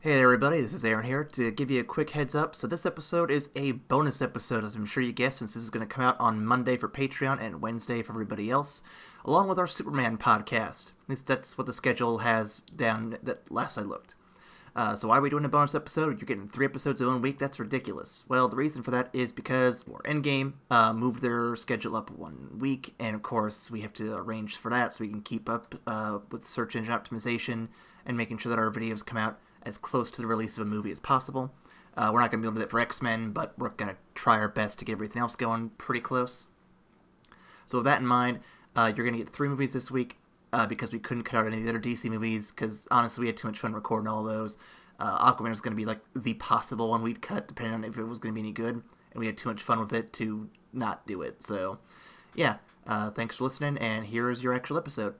Hey everybody, this is Aaron here to give you a quick heads up. So this episode is a bonus episode, as I'm sure you guessed, since this is going to come out on Monday for Patreon and Wednesday for everybody else, along with our Superman podcast. At least that's what the schedule has down that last I looked. So why are we doing a bonus episode? You're getting 3 episodes in 1 week? That's ridiculous. Well, the reason for that is because Endgame moved their schedule up 1 week, and of course we have to arrange for that so we can keep up with search engine optimization and making sure that our videos come out as close to the release of a movie as possible. We're not going to be able to do that for X-Men, but we're going to try our best to get everything else going pretty close. So with that in mind, you're going to get 3 movies this week because we couldn't cut out any of the other DC movies because honestly we had too much fun recording all those. Aquaman was going to be like the possible one we'd cut depending on if it was going to be any good, and we had too much fun with it to not do it. So yeah, thanks for listening, and here is your actual episode.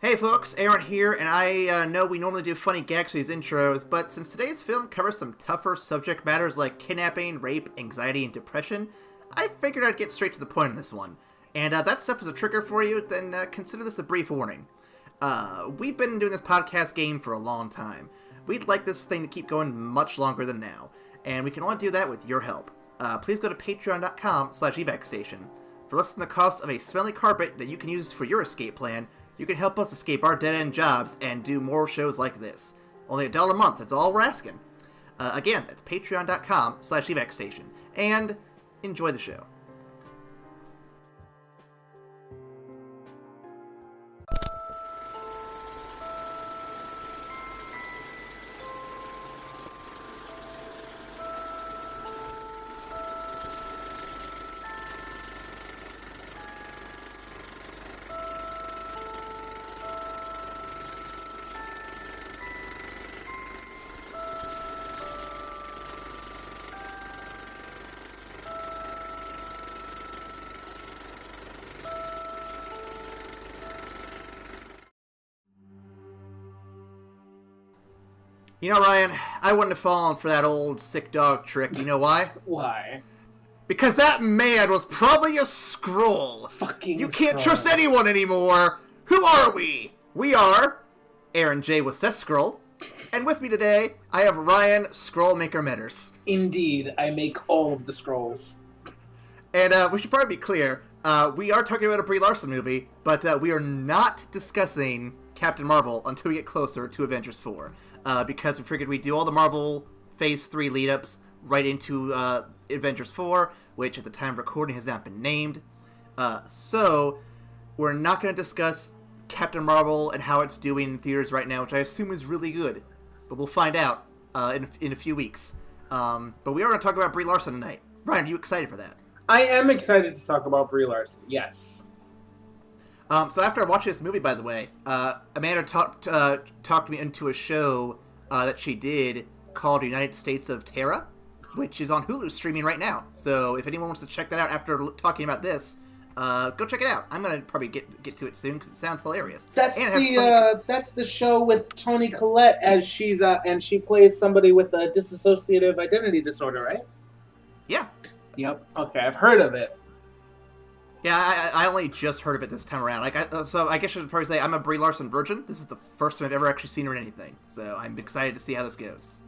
Hey folks, Aaron here, and I know we normally do funny gags for these intros, but since today's film covers some tougher subject matters like kidnapping, rape, anxiety, and depression, I figured I'd get straight to the point in this one. And that stuff is a trigger for you, then consider this a brief warning. We've been doing this podcast game for a long time. We'd like this thing to keep going much longer than now, and we can only do that with your help. Please go to patreon.com/Evacstation. For less than the cost of a smelly carpet that you can use for your escape plan, you can help us escape our dead-end jobs and do more shows like this. Only $1 a month, that's all we're asking. Again, that's patreon.com/Evacstation. And enjoy the show. You know, Ryan, I wouldn't have fallen for that old sick dog trick. You know why? Why? Because that man was probably a Skrull. Fucking You can't Skrulls. trust anyone anymore. Who are we? We are Aaron J. with Seth Skrull. And with me today, I have Ryan Skrull Maker Metters. Indeed, I make all of the scrolls. And we should probably be clear. We are talking about a Brie Larson movie, but we are not discussing Captain Marvel until we get closer to Avengers 4. Because we figured we'd do all the Marvel Phase 3 lead-ups right into Avengers 4, which at the time of recording has not been named. So, we're not going to discuss Captain Marvel and how it's doing in theaters right now, which I assume is really good. But we'll find out in a few weeks. But we are going to talk about Brie Larson tonight. Ryan, are you excited for that? I am excited to talk about Brie Larson, yes. So after I watched this movie, by the way, Amanda talked me into a show that she did called United States of Terra, which is on Hulu streaming right now. So if anyone wants to check that out after talking about this, go check it out. I'm gonna probably get to it soon because it sounds hilarious. That's the show with Toni Collette as she's and she plays somebody with a dissociative identity disorder, right? Yeah. Yep. Okay, I've heard of it. Yeah, I only just heard of it this time around. So I guess I should probably say I'm a Brie Larson virgin. This is the first time I've ever actually seen her in anything. So I'm excited to see how this goes.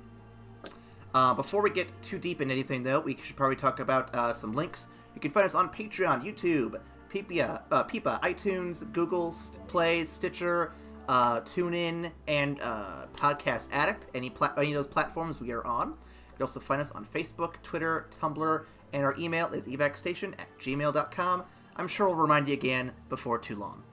Before we get too deep into anything, though, we should probably talk about some links. You can find us on Patreon, YouTube, Peepa, iTunes, Google Play, Stitcher, TuneIn, and Podcast Addict. Any of those platforms we are on. You can also find us on Facebook, Twitter, Tumblr, and our email is evacstation@gmail.com. I'm sure we'll remind you again before too long.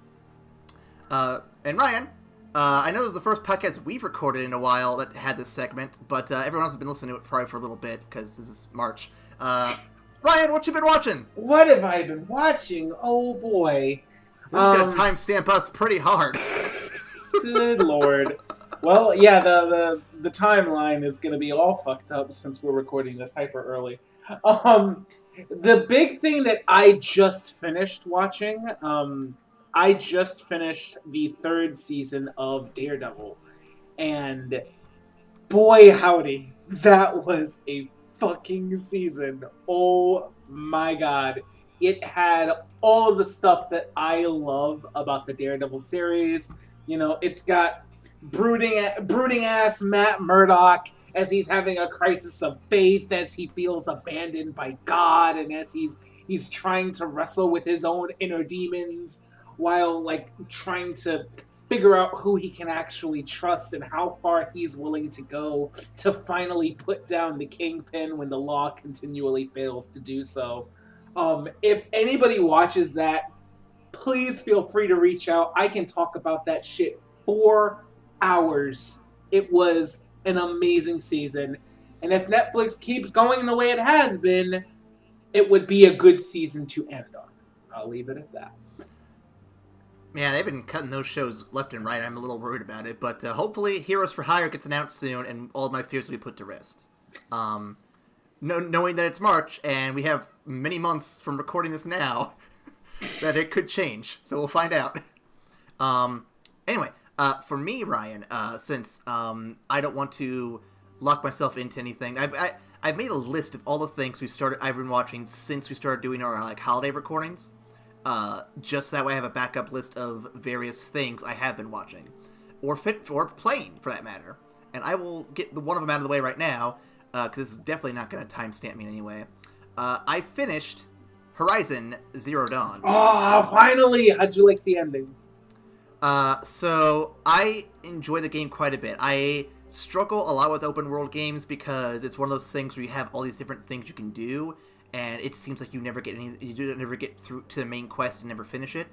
And Ryan, I know this is the first podcast we've recorded in a while that had this segment, but everyone else has been listening to it probably for a little bit because this is March. Ryan, what you been watching? What have I been watching? Oh boy. This is going to timestamp us pretty hard. Good lord. Well, yeah, the timeline is going to be all fucked up since we're recording this hyper early. The big thing that I just finished watching, I just finished the 3rd season of Daredevil, and boy howdy, that was a fucking season. Oh my god. It had all the stuff that I love about the Daredevil series. You know, it's got brooding ass Matt Murdock as he's having a crisis of faith, as he feels abandoned by God, and as he's trying to wrestle with his own inner demons while like trying to figure out who he can actually trust and how far he's willing to go to finally put down the Kingpin when the law continually fails to do so. If anybody watches that, please feel free to reach out. I can talk about that shit for hours. It was an amazing season. And if Netflix keeps going the way it has been, it would be a good season to end on. I'll leave it at that. Man, they've been cutting those shows left and right. I'm a little worried about it. But hopefully Heroes for Hire gets announced soon and all of my fears will be put to rest. Knowing that it's March and we have many months from recording this now, that it could change. So we'll find out. Anyway, for me, Ryan, since I don't want to lock myself into anything, I've made a list of all the things I've been watching since we started doing our like holiday recordings. Just that way I have a backup list of various things I have been watching. Or playing, for that matter. And I will get one of them out of the way right now, because this is definitely not going to timestamp me in any way. I finished Horizon Zero Dawn. Oh, finally! How'd you like the ending? So I enjoy the game quite a bit. I struggle a lot with open world games because it's one of those things where you have all these different things you can do, and it seems like you never get through to the main quest and never finish it.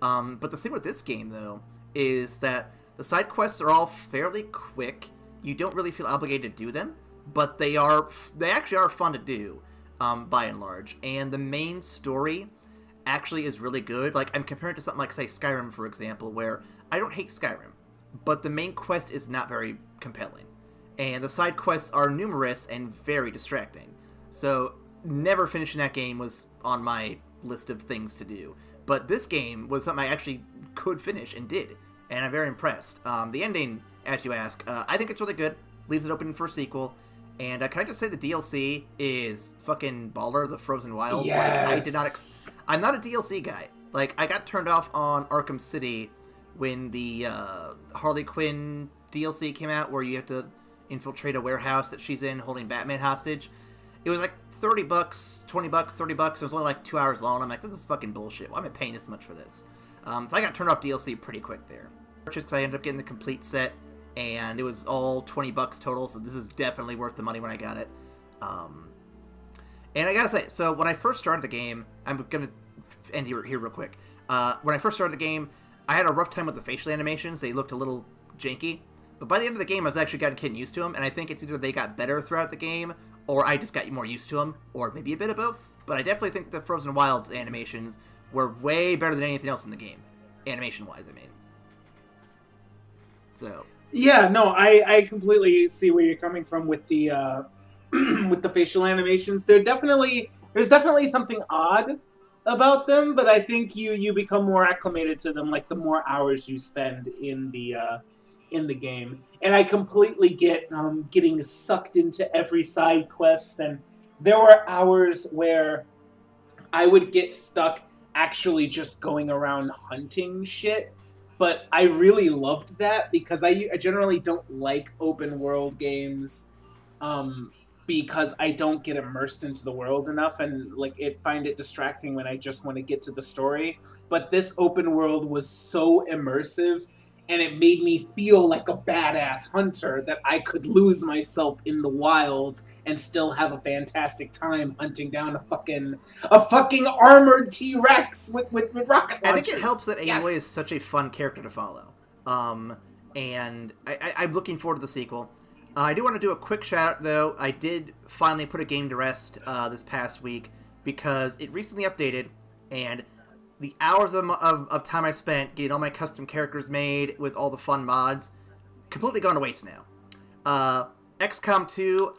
But the thing with this game, though, is that the side quests are all fairly quick. You don't really feel obligated to do them, but they actually are fun to do, by and large. And the main story actually is really good. Like, I'm comparing it to something like, say, Skyrim, for example, where I don't hate Skyrim, but the main quest is not very compelling. And the side quests are numerous and very distracting. So, never finishing that game was on my list of things to do. But this game was something I actually could finish and did. And I'm very impressed. The ending, as you ask, I think it's really good. Leaves it open for a sequel. And can I just say the DLC is fucking baller, the Frozen Wilds? Yes! Like, I'm not a DLC guy. Like, I got turned off on Arkham City when the Harley Quinn DLC came out, where you have to infiltrate a warehouse that she's in holding Batman hostage. It was like $30, $20, $30. It was only like 2 hours long. I'm like, this is fucking bullshit. Why am I paying this much for this? So I got turned off DLC pretty quick there. Just because I ended up getting the complete set, and it was all $20 total, so this is definitely worth the money when I got it. And I gotta say, so when I first started the game, I'm gonna end here real quick. When I first started the game, I had a rough time with the facial animations. They looked a little janky. But by the end of the game, I was actually getting used to them, and I think it's either they got better throughout the game, or I just got more used to them, or maybe a bit of both. But I definitely think the Frozen Wilds animations were way better than anything else in the game. Animation-wise, I mean. So... Yeah, no, I completely see where you're coming from with the with the facial animations. There's definitely something odd about them, but I think you become more acclimated to them like the more hours you spend in the game. And I completely get getting sucked into every side quest, and there were hours where I would get stuck actually just going around hunting shit. But I really loved that because I generally don't like open world games because I don't get immersed into the world enough, and find it distracting when I just want to get to the story. But this open world was so immersive, and it made me feel like a badass hunter that I could lose myself in the wild and still have a fantastic time hunting down a fucking armored T-Rex with rocket launchers. I think it helps that Aloy Yes. is such a fun character to follow. And I'm looking forward to the sequel. I do want to do a quick shout out, though. I did finally put a game to rest this past week because it recently updated, and the hours of time I spent getting all my custom characters made with all the fun mods completely gone to waste now. XCOM 2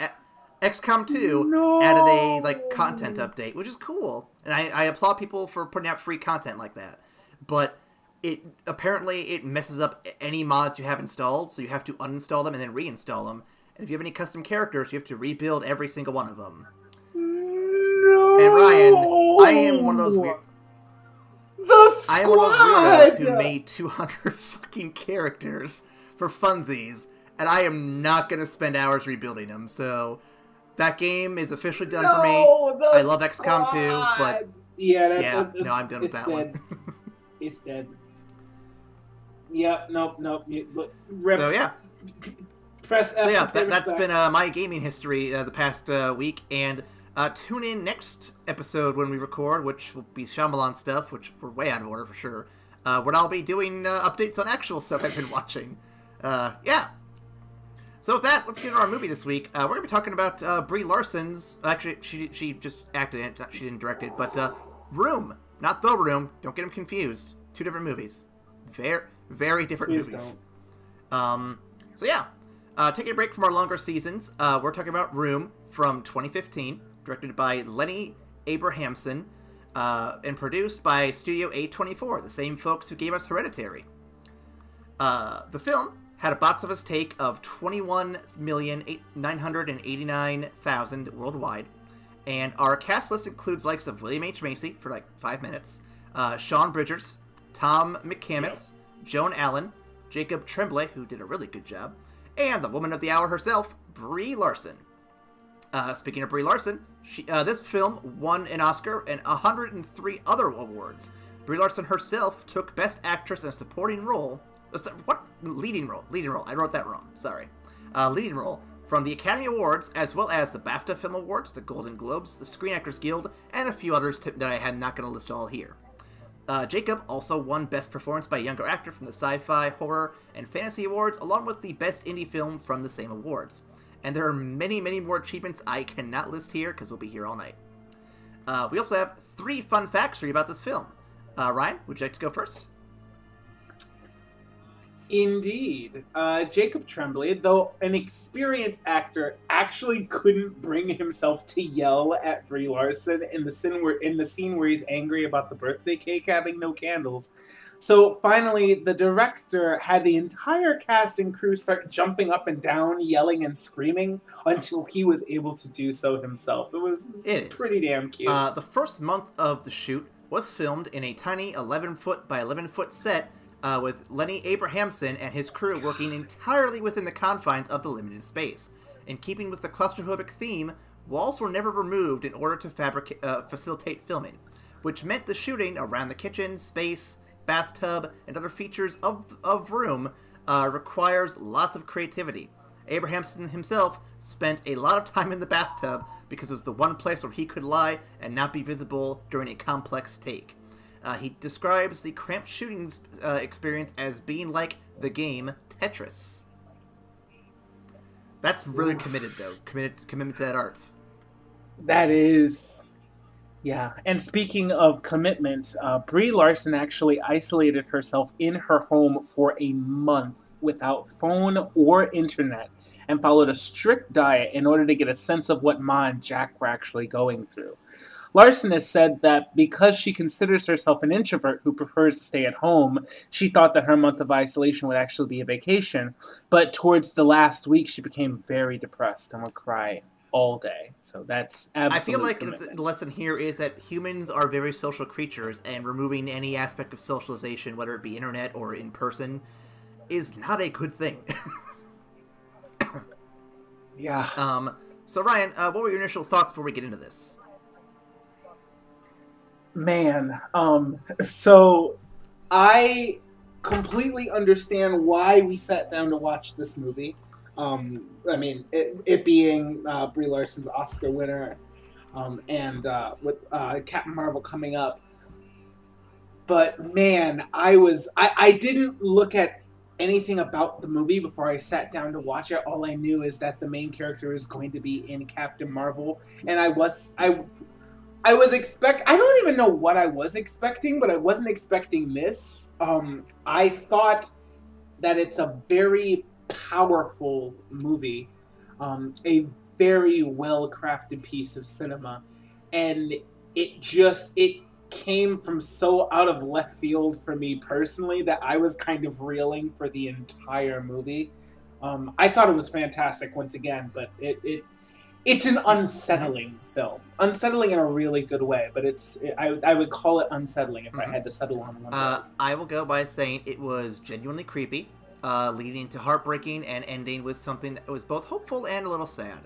added a content update, which is cool, and I applaud people for putting out free content like that. But it messes up any mods you have installed, so you have to uninstall them and then reinstall them. And if you have any custom characters, you have to rebuild every single one of them. No. And Ryan, I am one of those weird. The Squad. I am one of those weirdos who made 200 fucking characters for funsies, and I am not gonna spend hours rebuilding them. So that game is officially done for me. I love XCOM 2, but no, I'm done with that dead. one. It's dead. Yeah, nope. So yeah. Press F. So yeah, that's been my gaming history the past week, and tune in next episode when we record, which will be Shyamalan stuff, which we're way out of order for sure, when I'll be doing updates on actual stuff I've been watching. Yeah. So with that, let's get into our movie this week. We're going to be talking about Brie Larson's... Actually, she just acted in it. She didn't direct it. But Room. Not The Room. Don't get them confused. Two different movies. Very different Please movies. Don't. So yeah. Taking a break from our longer seasons, we're talking about Room from 2015. Directed by Lenny Abrahamson. And produced by Studio A24. The same folks who gave us Hereditary. The film had a box office take of 21,989,000 worldwide, and our cast list includes likes of William H. Macy for like 5 minutes, Sean Bridgers, Tom McCamus, Joan Allen, Jacob Tremblay, who did a really good job, and the woman of the hour herself, Brie Larson. Speaking of Brie Larson, this film won an Oscar and 103 other awards. Brie Larson herself took Best Actress in a Supporting Role. What? Leading role. I wrote that wrong. Sorry. Leading role from the Academy Awards, as well as the BAFTA Film Awards, the Golden Globes, the Screen Actors Guild, and a few others that I am not going to list all here. Jacob also won Best Performance by a Younger Actor from the Sci-Fi, Horror, and Fantasy Awards, along with the Best Indie Film from the same awards. And there are many, many more achievements I cannot list here, because we'll be here all night. We also have 3 fun facts for you about this film. Ryan, would you like to go first? Indeed. Jacob Tremblay, though an experienced actor, actually couldn't bring himself to yell at Brie Larson in the scene where he's angry about the birthday cake having no candles. So finally, the director had the entire cast and crew start jumping up and down, yelling and screaming until he was able to do so himself. It was pretty damn cute. The first month of the shoot was filmed in a tiny 11-foot by 11-foot set with Lenny Abrahamson and his crew working entirely within the confines of the limited space. In keeping with the claustrophobic theme, walls were never removed in order to facilitate filming, which meant the shooting around the kitchen, space, bathtub, and other features of Room requires lots of creativity. Abrahamson himself spent a lot of time in the bathtub because it was the one place where he could lie and not be visible during a complex take. He describes the cramped shooting experience as being like the game Tetris. That's really committed, though. Commitment to that art. That is... Yeah. And speaking of commitment, Brie Larson actually isolated herself in her home for a month without phone or internet and followed a strict diet in order to get a sense of what Ma and Jack were actually going through. Larson has said that because she considers herself an introvert who prefers to stay at home, she thought that her month of isolation would actually be a vacation. But towards the last week, she became very depressed and would cry all day. So that's absolute I feel commitment. like the lesson here is that humans are very social creatures, and removing any aspect of socialization, whether it be internet or in person, is not a good thing. Yeah. So Ryan, what were your initial thoughts before we get into this? Man, so I completely understand why we sat down to watch this movie. I mean, it being Brie Larson's Oscar winner, and with Captain Marvel coming up. But man, I didn't look at anything about the movie before I sat down to watch it. All I knew is that the main character is going to be in Captain Marvel, and I don't even know what I was expecting, but I wasn't expecting this. I thought that it's a very powerful movie, a very well-crafted piece of cinema, and it came from so out of left field for me personally that I was kind of reeling for the entire movie. I thought it was fantastic once again, but it's an unsettling film. Unsettling in a really good way, but I would call it unsettling if I had to settle on one word. I will go by saying it was genuinely creepy, leading to heartbreaking and ending with something that was both hopeful and a little sad.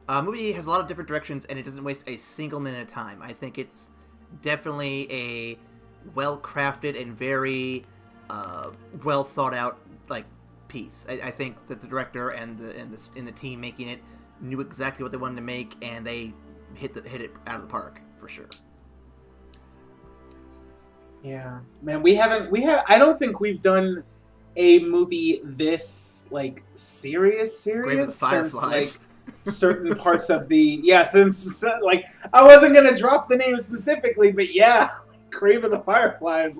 Movie has a lot of different directions, and it doesn't waste a single minute of time. I think it's definitely a well-crafted and very well thought out piece. I think that the director and the team making it knew exactly what they wanted to make, and they hit it out of the park for sure. Yeah, man, I don't think we've done a movie this serious since certain parts of since I wasn't gonna drop the name specifically, but yeah, Grave of the Fireflies,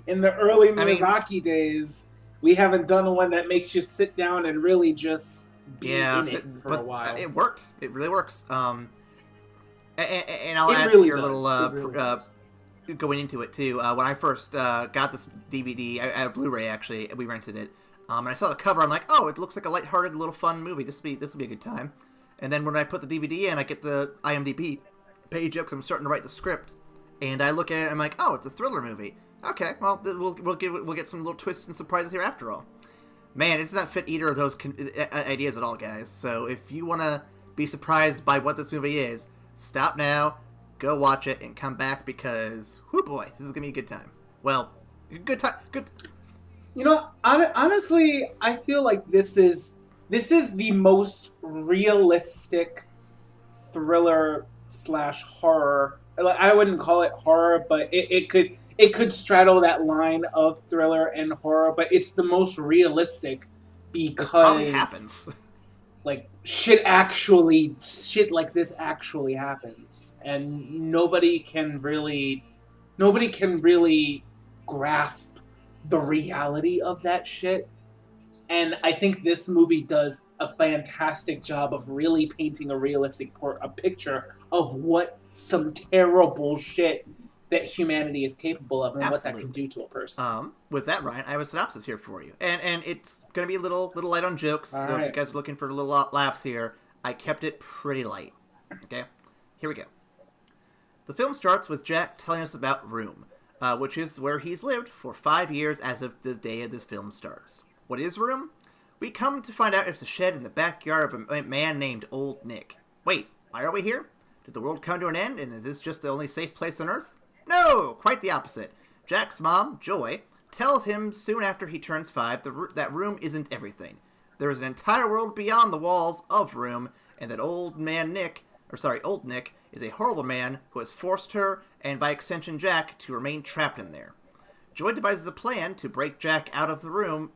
in the early Miyazaki days, we haven't done one that makes you sit down and really just be in it for a while. It worked. It really works. And I'll add really your does. little going into it too. When I first got this DVD, Blu-ray actually, we rented it. And I saw the cover. I'm like, oh, it looks like a lighthearted, little fun movie. This will be a good time. And then when I put the DVD in, I get the IMDb page up because I'm starting to write the script. And I look at it, and I'm like, oh, it's a thriller movie. Okay, well, we'll get some little twists and surprises here after all. Man, it does not fit either of those ideas at all, guys. So if you want to be surprised by what this movie is, stop now, go watch it, and come back because, whoo boy, this is gonna be a good time. Well, good time. Good. You know, honestly, I feel like this is the most realistic thriller / horror. I wouldn't call it horror, but it could straddle that line of thriller and horror. But it's the most realistic because shit like this actually happens, and nobody can really grasp the reality of that shit. And I think this movie does a fantastic job of really painting a realistic picture of what some terrible shit that humanity is capable of and Absolutely. what that can do to a person. With that, Ryan, I have a synopsis here for you. And it's going to be a little light on jokes, All so right. if you guys are looking for a little laughs here, I kept it pretty light. Okay? Here we go. The film starts with Jack telling us about Room, which is where he's lived for 5 years as of the day of this film starts. What is Room? We come to find out it's a shed in the backyard of a man named Old Nick. Wait, why are we here? Did the world come to an end, and is this just the only safe place on Earth? No, quite the opposite. Jack's mom, Joy, tells him soon after he turns 5 that Room isn't everything. There is an entire world beyond the walls of Room, and that Old Nick is a horrible man who has forced her, and by extension Jack, to remain trapped in there. Joy devises a plan to break Jack out of Room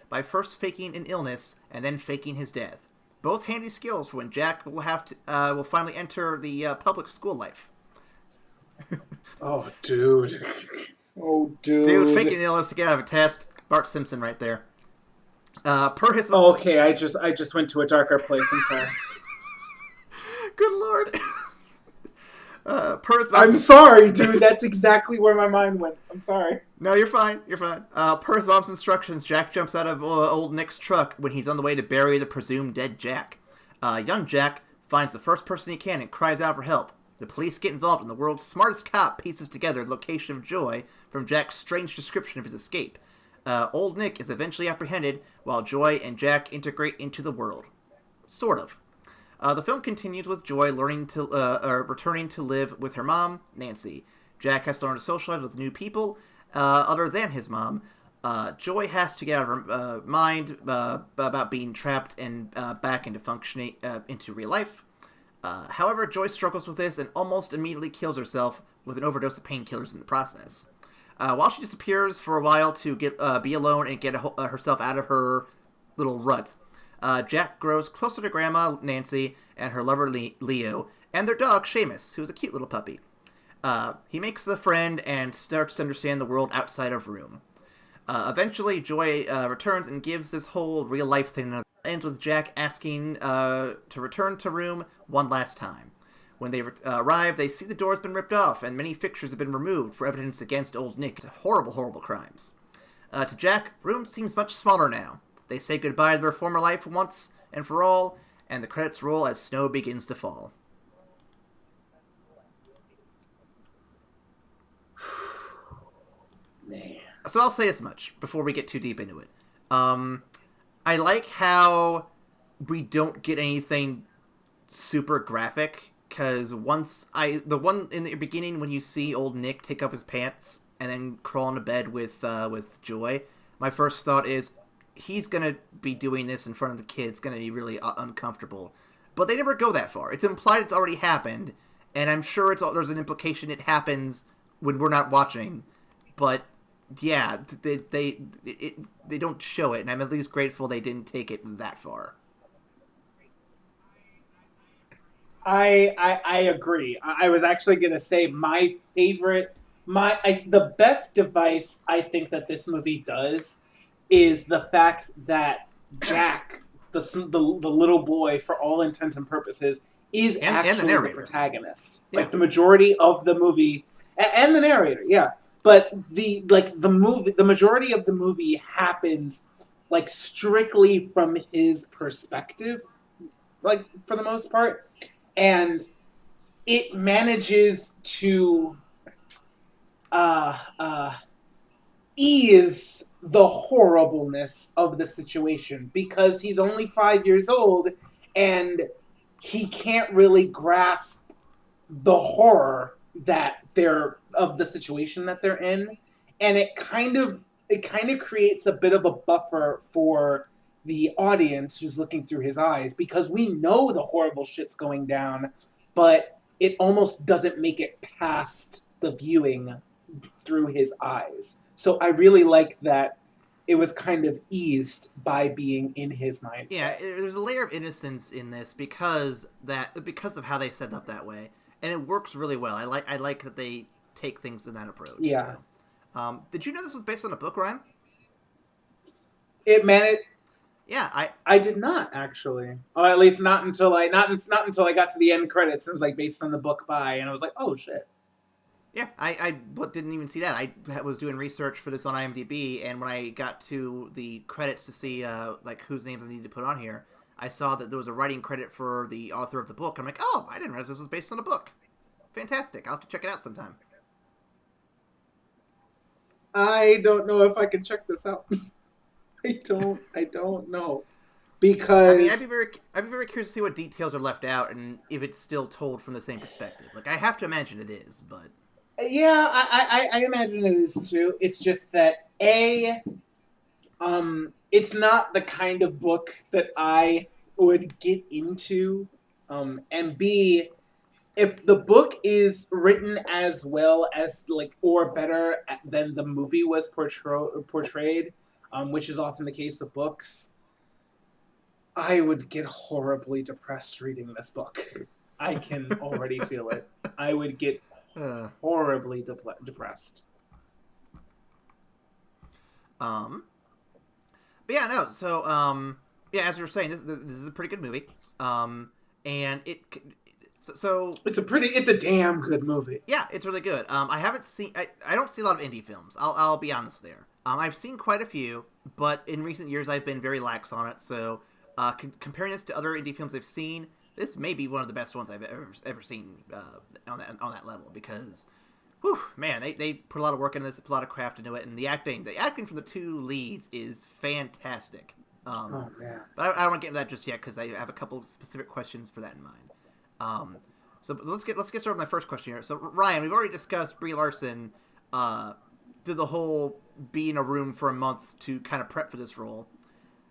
by first faking an illness and then faking his death. Both handy skills for when Jack will finally enter the public school life. Oh, dude. Dude, faking an illness to get out of a test. Bart Simpson right there. Okay, I just went to a darker place. I'm sorry. Good lord. I'm sorry, dude. That's exactly where my mind went. I'm sorry. No, you're fine. Per his mom's instructions, Jack jumps out of Old Nick's truck when he's on the way to bury the presumed dead Jack. Young Jack finds the first person he can and cries out for help. The police get involved, and the world's smartest cop pieces together the location of Joy from Jack's strange description of his escape. Old Nick is eventually apprehended, while Joy and Jack integrate into the world. Sort of. The film continues with Joy returning to live with her mom, Nancy. Jack has to learn to socialize with new people other than his mom. Joy has to get out of her mind about being trapped and back into functioning into real life. However, Joy struggles with this and almost immediately kills herself with an overdose of painkillers in the process. While she disappears for a while to be alone and get herself out of her little rut, Jack grows closer to Grandma Nancy and her lover Leo and their dog Seamus, who's a cute little puppy. He makes a friend and starts to understand the world outside of Room. Eventually, Joy returns and gives this whole real-life thing another. Ends with Jack asking to return to Room one last time. When they arrive, they see the door has been ripped off and many fixtures have been removed for evidence against Old Nick's horrible, horrible crimes. To Jack, Room seems much smaller now. They say goodbye to their former life once and for all, and the credits roll as snow begins to fall. Man. So I'll say as much before we get too deep into it. I like how we don't get anything super graphic, because the one in the beginning when you see old Nick take off his pants and then crawl into bed with Joy, my first thought is he's gonna be doing this in front of the kids. It's gonna be really uncomfortable. But they never go that far. It's implied it's already happened, and I'm sure there's an implication it happens when we're not watching. But yeah, they don't show it, and I'm at least grateful they didn't take it that far. I agree. I was actually gonna say my favorite, the best device I think that this movie does is the fact that Jack, the little boy, for all intents and purposes, is actually the protagonist. Yeah. Like the majority of the movie, and the narrator, yeah. But the majority of the movie happens like strictly from his perspective, like for the most part, and it manages to ease the horribleness of the situation because he's only 5 years old and he can't really grasp the horror that of the situation that they're in, and it kind of creates a bit of a buffer for the audience who's looking through his eyes, because we know the horrible shit's going down, but it almost doesn't make it past the viewing through his eyes. So I really like that it was kind of eased by being in his mindset. Yeah, there's a layer of innocence in this because of how they set up that way, and it works really well. I like that they take things in that approach. Yeah. So. Did you know this was based on a book, Ryan? It managed. Yeah, I did not actually. Or at least not until I got to the end credits. It was like based on the book by, and I was like, oh shit. Yeah, I didn't even see that. I was doing research for this on IMDb, and when I got to the credits to see like whose names I needed to put on here, I saw that there was a writing credit for the author of the book. I'm like, oh, I didn't realize this was based on a book. Fantastic! I'll have to check it out sometime. I don't know if I can check this out. I don't know, because I mean, I'd be very curious to see what details are left out and if it's still told from the same perspective. Like, I have to imagine it is, but yeah, I imagine it is too. It's just that it's not the kind of book that I would get into, and B, if the book is written as well as or better than the movie was portrayed. Which is often the case with books, I would get horribly depressed reading this book. I can already feel it. I would get horribly depressed. But yeah, no. So yeah, as we were saying, this is a pretty good movie. And so it's a damn good movie. Yeah, it's really good. I don't see a lot of indie films. I'll be honest there. I've seen quite a few, but in recent years I've been very lax on it. So, comparing this to other indie films I've seen, this may be one of the best ones I've ever seen on that level. Because, whew, man, they put a lot of work into this, put a lot of craft into it, and the acting from the two leads is fantastic. Oh man! But I don't want to get into that just yet because I have a couple specific questions for that in mind. So let's get started with my first question here. So Ryan, we've already discussed Brie Larson did the whole be in a room for a month to kind of prep for this role.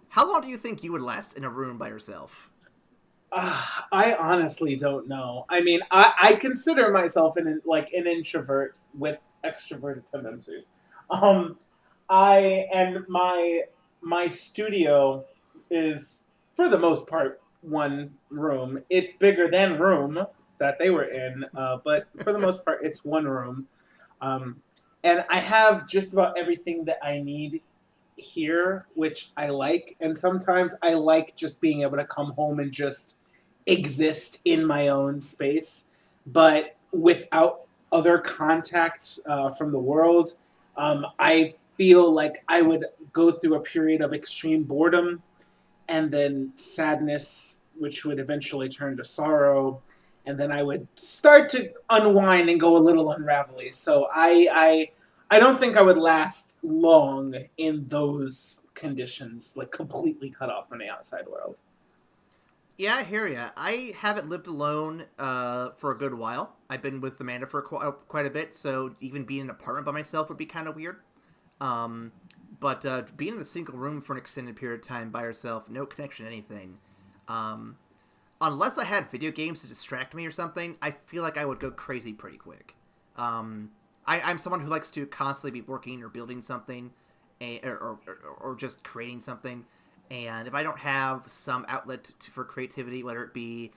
How long do you think you would last in a room by yourself? I honestly don't know. I mean, I consider myself an introvert with extroverted tendencies. My studio is for the most part one room. It's bigger than room that they were in, but for the most part, it's one room. And I have just about everything that I need here, which I like. And sometimes I like just being able to come home and just exist in my own space, but without other contact from the world. I feel like I would go through a period of extreme boredom, and then sadness which would eventually turn to sorrow, and then I would start to unwind and go a little unravelly. So I don't think I would last long in those conditions, like completely cut off from the outside world. Yeah, I hear ya. I haven't lived alone for a good while. I've been with Amanda for quite a bit, so even being in an apartment by myself would be kind of weird. But being in a single room for an extended period of time by yourself, no connection to anything, unless I had video games to distract me or something, I feel like I would go crazy pretty quick. I'm someone who likes to constantly be working or building something, or just creating something. And if I don't have some outlet for creativity, whether it be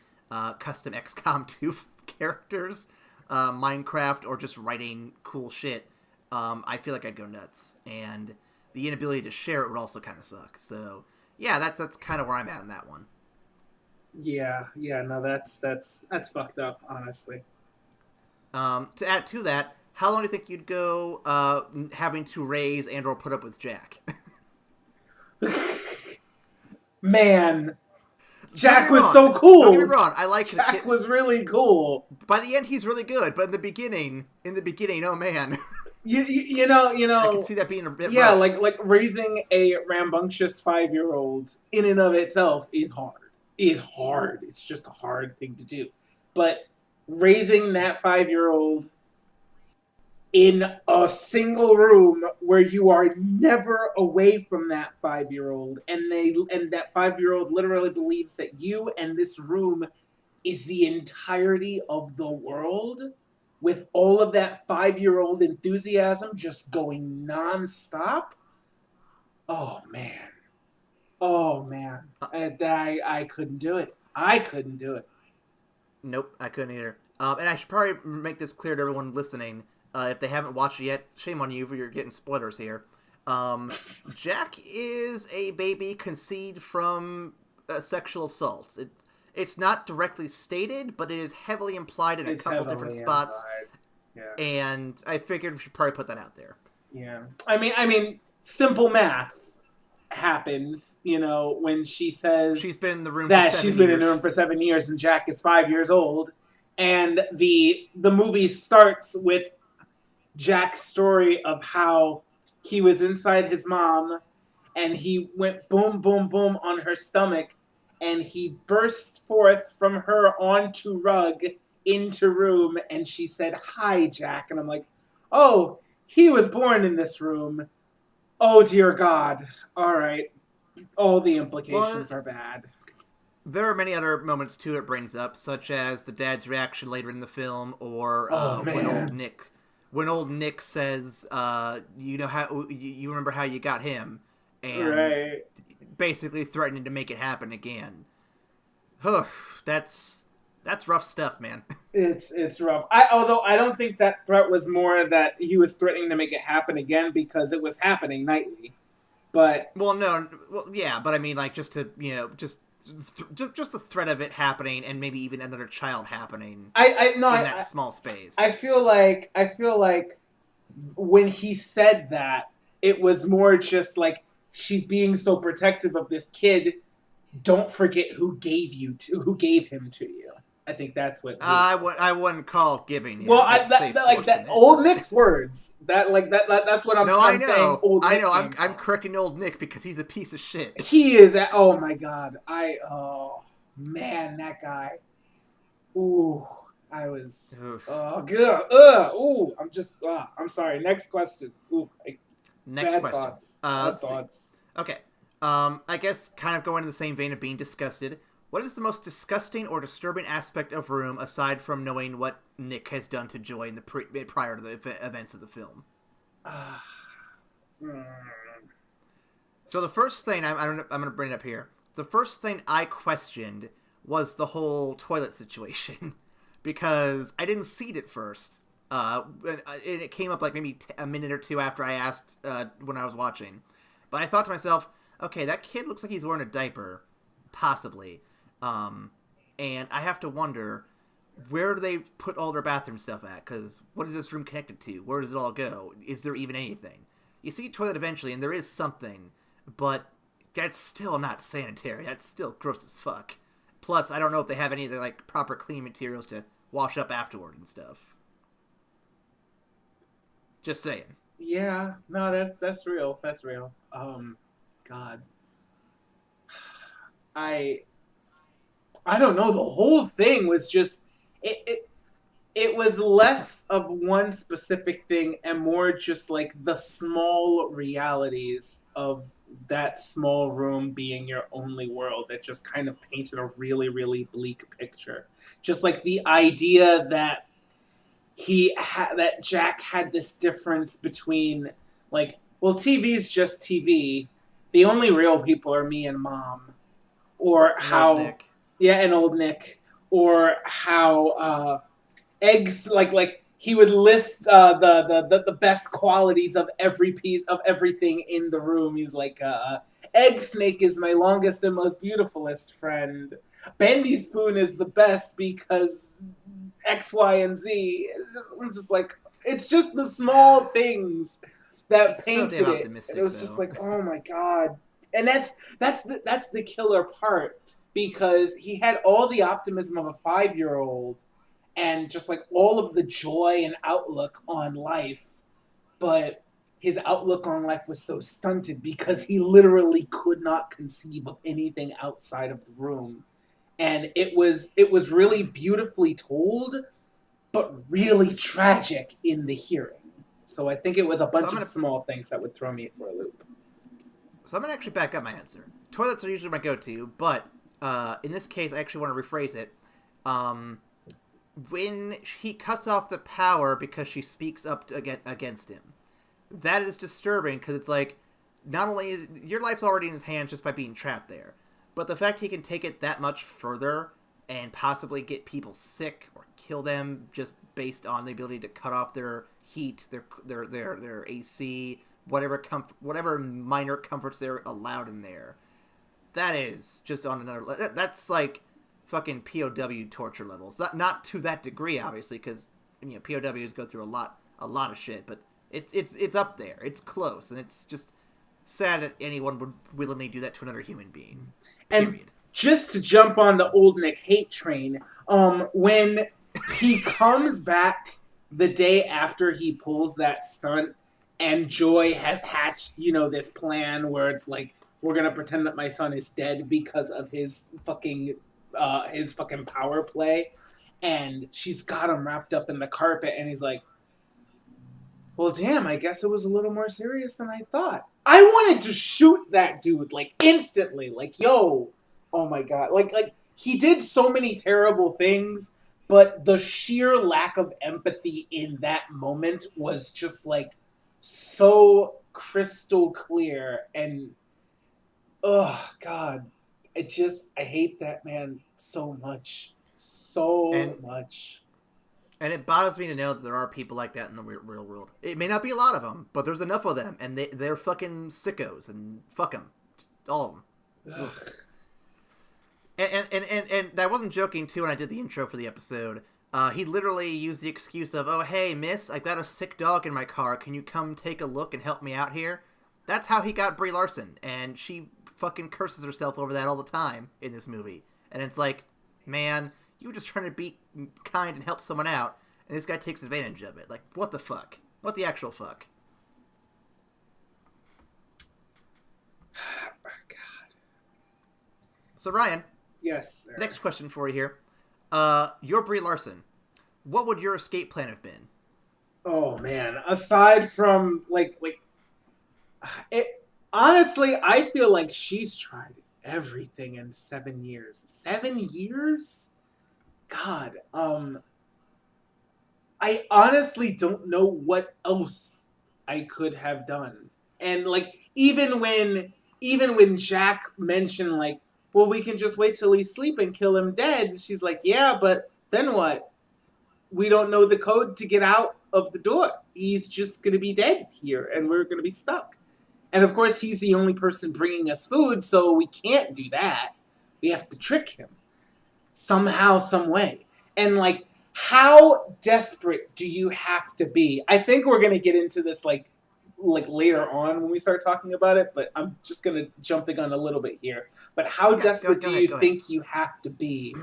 custom XCOM 2 characters, Minecraft, or just writing cool shit, I feel like I'd go nuts. And the inability to share it would also kind of suck. So, yeah, that's kind of where I'm at in that one. Yeah, no, that's fucked up, honestly. To add to that, how long do you think you'd go having to raise and or put up with Jack? Man, Jack was so cool. Don't get me wrong. I like Jack was really cool. By the end, he's really good. But in the beginning, oh man. You know. I can see that being a bit rough. Like raising a rambunctious 5-year-old in and of itself is hard. It's just a hard thing to do. But raising that 5-year-old in a single room where you are never away from that 5-year-old, and that 5-year-old literally believes that you and this room is the entirety of the world, with all of that 5-year-old enthusiasm just going nonstop. Oh man. I couldn't do it. Nope, I couldn't either. And I should probably make this clear to everyone listening. If they haven't watched it yet, shame on you for you're getting spoilers here. Jack is a baby conceived from sexual assault. It's not directly stated, but it is heavily implied in a couple different spots. Yeah. And I figured we should probably put that out there. Yeah. I mean, simple math happens, when she says she's been in the room for 7 years and Jack is 5 years old, and the movie starts with Jack's story of how he was inside his mom and he went boom, boom, boom on her stomach and he burst forth from her onto rug into room and she said, "Hi, Jack." And I'm like, oh, he was born in this room. Oh, dear God. All right. All the implications are bad. There are many other moments, too, it brings up, such as the dad's reaction later in the film or when old Nick says, you remember how you got him, and basically threatening to make it happen again. That's rough stuff, man. It's rough. Although I don't think that threat was more that he was threatening to make it happen again because it was happening nightly. But but I mean, like, just to just the threat of it happening and maybe even another child happening in that small space. I feel like when he said that, it was more just like, she's being so protective of this kid. Don't forget who gave him to you. I think that's what I wouldn't call giving him. Well, that old Nick's words. That's what I'm saying. Old Nick. I'm correcting old Nick because he's a piece of shit. He is. Oh my God. Oh man, that guy. Ooh, I was. Oh good. Ooh, I'm sorry. Next question. Ooh, next question. Bad thoughts. Okay. I guess kind of going in the same vein of being disgusted. What is the most disgusting or disturbing aspect of Room aside from knowing what Nick has done to Joy in the prior to the events of the film? So the first thing I'm going to bring it up here. The first thing I questioned was the whole toilet situation because I didn't see it at first. It came up like maybe a minute or two after I asked when I was watching. But I thought to myself, okay, that kid looks like he's wearing a diaper, possibly. And I have to wonder, where do they put all their bathroom stuff at? Because what is this room connected to? Where does it all go? Is there even anything? You see a toilet eventually, and there is something, but that's still not sanitary. That's still gross as fuck. Plus, I don't know if they have any of the like proper clean materials to wash up afterward and stuff. Just saying. Yeah, no, that's real. That's real. God, I I don't know. The whole thing was just it was less of one specific thing and more just like the small realities of that small room being your only world that just kind of painted a really, really bleak picture. Just like the idea that that Jack had this difference between like, well, TV's just TV. The only real people are me and mom, or And old how, Nick. yeah, and old Nick, or how eggs like he would list the best qualities of every piece of everything in the room. He's like, egg snake is my longest and most beautifulest friend. Bendy spoon is the best because X, Y, and Z. I'm just like, it's just the small things that He's so damn painted it. And it optimistic, was just though. like, oh my god. And that's the killer part, because he had all the optimism of a 5-year-old and just like all of the joy and outlook on life, but his outlook on life was so stunted because he literally could not conceive of anything outside of the room. And it was really beautifully told, but really tragic in the hearing. So I think it was a So bunch I'm of gonna small things that would throw me for a loop. so I'm gonna actually back up my answer. Toilets are usually my go-to, but in this case, I actually want to rephrase it. Um, when he cuts off the power because she speaks up against him, that is disturbing because it's like, not only is your life's already in his hands just by being trapped there, but the fact he can take it that much further and possibly get people sick or kill them just based on the ability to cut off their heat, their AC, whatever minor comforts they're allowed in there. That is just on another. That's like fucking POW torture levels. Not to that degree, obviously, because POWs go through a lot of shit, but it's up there. It's close, and it's just sad that anyone would willingly do that to another human being. And Period. just to jump on the old Nick hate train, when he comes back the day after he pulls that stunt, and Joy has hatched, this plan where it's like, we're gonna pretend that my son is dead because of his fucking power play, and she's got him wrapped up in the carpet, and he's like, well, damn, I guess it was a little more serious than I thought. I wanted to shoot that dude, like, instantly. Like, yo, oh my god. Like he did so many terrible things, but the sheer lack of empathy in that moment was just, like, so crystal clear. And, oh, God. I hate that man so much. So And much. and it bothers me to know that there are people like that in the real world. It may not be a lot of them, but there's enough of them, and they're fucking sickos, and fuck them, just all of them. Ugh. And I wasn't joking too when I did the intro for the episode. He literally used the excuse of, "Oh hey miss, I've got a sick dog in my car. Can you come take a look and help me out here?" That's how he got Brie Larson, and she fucking curses herself over that all the time in this movie. And it's like, man, you were just trying to be kind and help someone out, and this guy takes advantage of it. Like, what the fuck? What the actual fuck? God. So Ryan, yes, sir. next question for you here. You're Brie Larson. What would your escape plan have been? Oh man, aside from like it, honestly, I feel like she's tried everything in 7 years. 7 years? God, I honestly don't know what else I could have done. And like even when Jack mentioned like, well, we can just wait till he's asleep and kill him dead, she's like, yeah, but then what? We don't know the code to get out of the door. He's just going to be dead here, and we're going to be stuck. And of course, he's the only person bringing us food, so we can't do that. We have to trick him somehow, some way. And like, how desperate do you have to be? I think we're going to get into this like like later on when we start talking about it, but I'm just gonna jump the gun a little bit here. But how desperate do you think you have to be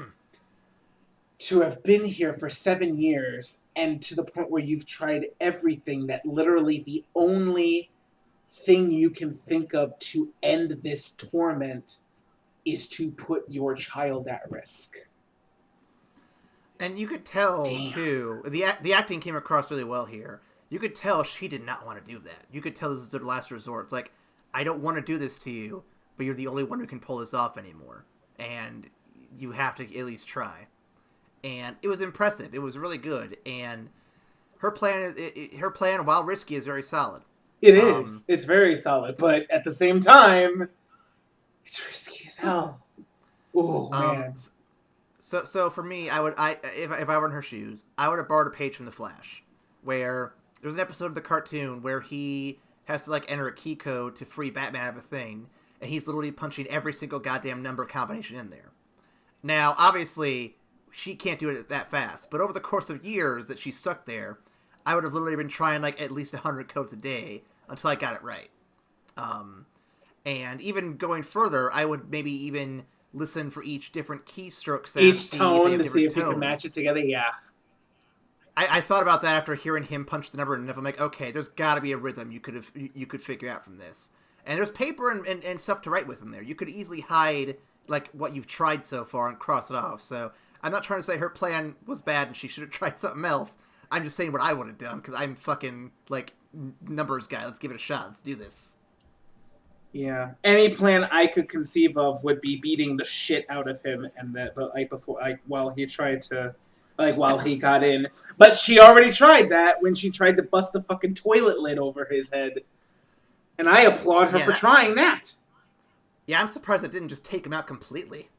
to have been here for 7 years and to the point where you've tried everything, that literally the only thing you can think of to end this torment is to put your child at risk? And you could tell, too, the acting came across really well here. You could tell she did not want to do that. You could tell this is their last resort. It's like, I don't want to do this to you, but you're the only one who can pull this off anymore. And you have to at least try. And it was impressive. It was really good. And her plan, while risky, is very solid. It is. It's very solid. But at the same time, it's risky as hell. Oh, man. So for me, if I were in her shoes, I would have borrowed a page from The Flash, where there's an episode of the cartoon where he has to like enter a key code to free Batman out of a thing, and he's literally punching every single goddamn number combination in there. Now, obviously, she can't do it that fast, but over the course of years that she's stuck there, I would have literally been trying like at least 100 codes a day until I got it right. And even going further, I would maybe even listen for each different keystroke sound. Each tone to see if you can match it together, yeah. I thought about that after hearing him punch the number, and I'm like, okay, there's got to be a rhythm you could figure out from this. And there's paper and stuff to write with in there. You could easily hide like what you've tried so far and cross it off. So I'm not trying to say her plan was bad and she should have tried something else. I'm just saying what I would have done, because I'm fucking like numbers guy. Let's give it a shot. Let's do this. Yeah, any plan I could conceive of would be beating the shit out of him, and while he got in. But she already tried that when she tried to bust the fucking toilet lid over his head, and I applaud her for trying that. Yeah, I'm surprised it didn't just take him out completely.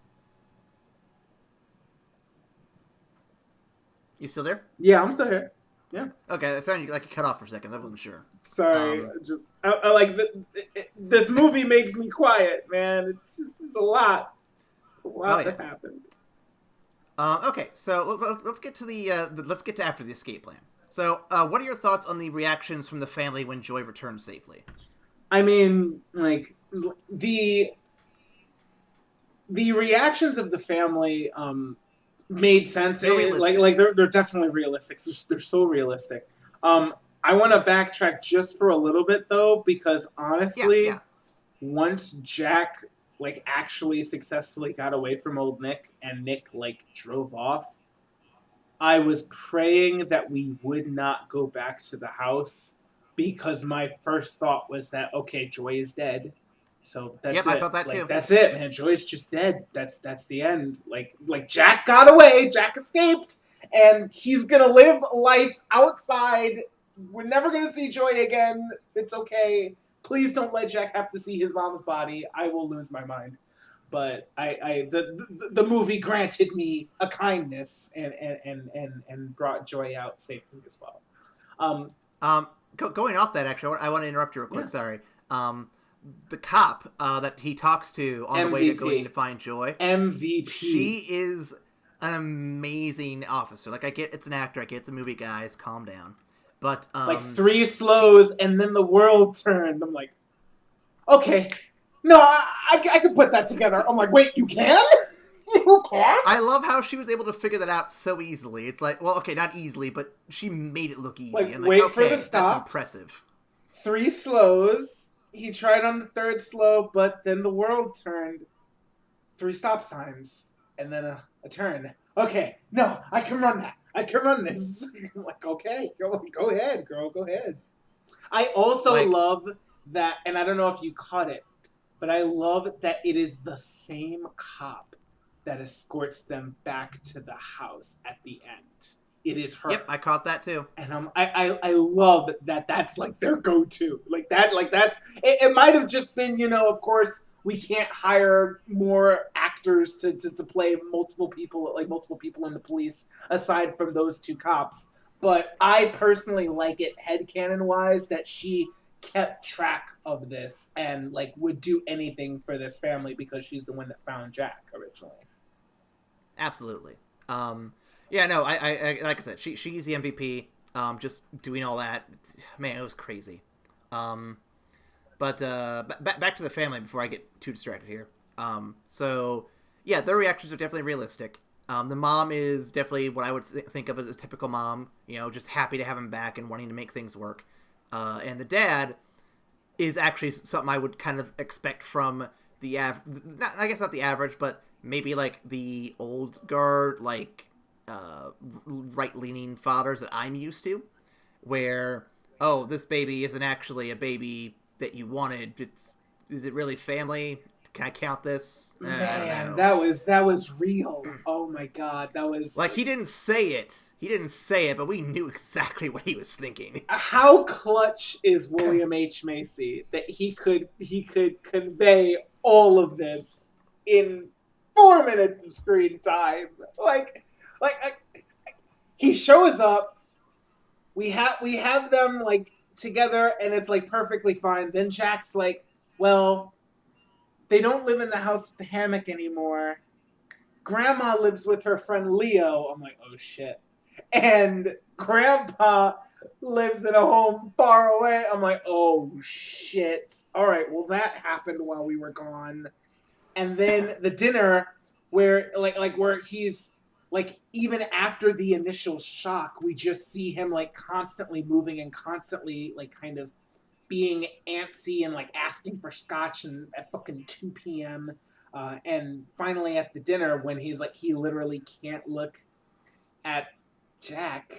You still there? Yeah, I'm still here. Yeah. Okay, it sounded like you cut off for a second. I wasn't sure. Sorry, I like this movie makes me quiet, man. It's a lot. It's a lot that happened. Okay, so let's get to let's get to after the escape plan. So, what are your thoughts on the reactions from the family when Joy returns safely? I mean, like the reactions of the family made sense. They're definitely realistic. They're so realistic. I want to backtrack just for a little bit though, because honestly, once Jack like actually successfully got away from old Nick and Nick like drove off, I was praying that we would not go back to the house, because my first thought was that, okay, Joy is dead. So that's it. I thought that too. That's it, man. Joy's just dead. That's the end. Like Jack got away, Jack escaped, and he's gonna live life outside. We're never gonna see Joy again. It's okay. Please don't let Jack have to see his mom's body. I will lose my mind. But the movie granted me a kindness and brought Joy out safely as well. Going off that, actually, I want to interrupt you real quick. Yeah. Sorry. The cop that he talks to on the way to going to find Joy. MVP. She is an amazing officer. Like, I get it's an actor. I get it's a movie, guys. Calm down. But like 3 slows and then the world turned. I'm like, okay, no, I could put that together. I'm like, wait, you can? You can? I love how she was able to figure that out so easily. It's like, well, okay, not easily, but she made it look easy. Like, I'm wait okay, for the stops. That's impressive. 3 slows. He tried on the 3rd slow, but then the world turned. 3 stop signs and then a turn. Okay, no, I can run that. I can run this. I'm like, okay, go ahead, girl, go ahead. I also love that, and I don't know if you caught it, but I love that it is the same cop that escorts them back to the house at the end. It is her. Yep, I caught that too. And I love that. That's like their go-to. It might have just been, of course, we can't hire more actors to play multiple people in the police aside from those 2 cops. But I personally like it headcanon-wise that she kept track of this and like would do anything for this family because she's the one that found Jack originally. Absolutely. Yeah, no, I like I said, she's the MVP. Just doing all that, man, it was crazy. But back to the family before I get too distracted here. So yeah, their reactions are definitely realistic. The mom is definitely what I would think of as a typical mom, just happy to have him back and wanting to make things work. And the dad is actually something I would kind of expect from the I guess not the average, but maybe like the old guard, like right-leaning fathers that I'm used to, where this baby isn't actually a baby that you wanted. Is it really family? Can I count this? Man, that was real. Oh my god, that was like he didn't say it, but we knew exactly what he was thinking. How clutch is William H. Macy that he could convey all of this in 4 minutes of screen time? Like he shows up. We have them like together, and it's like perfectly fine. Then Jack's like, well, they don't live in the house with the hammock anymore. Grandma lives with her friend Leo. I'm like, oh shit. And Grandpa lives in a home far away. I'm like, oh shit. All right, well that happened while we were gone. And then the dinner where where he's like, even after the initial shock, we just see him like constantly moving and constantly like kind of being antsy and like asking for scotch and at fucking 2 p.m. And finally at the dinner when he's like, he literally can't look at Jack,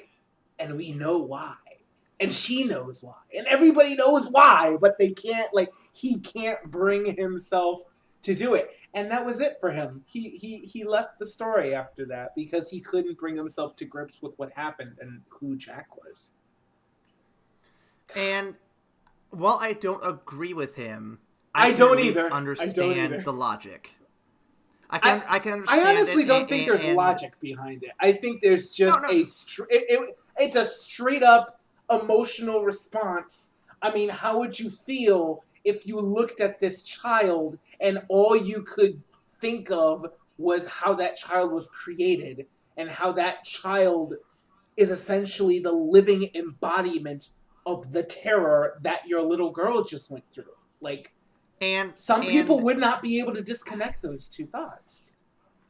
and we know why. And she knows why. And everybody knows why, but they can't, like, he can't bring himself to do it. And that was it for him. He left the story after that because he couldn't bring himself to grips with what happened and who Jack was. And while I don't agree with him, I don't either. Understand the logic. I can understand. I honestly don't think there's logic behind it. I think there's just it's a straight up emotional response. I mean, how would you feel if you looked at this child and all you could think of was how that child was created and how that child is essentially the living embodiment of the terror that your little girl just went through? Like, some people would not be able to disconnect those two thoughts.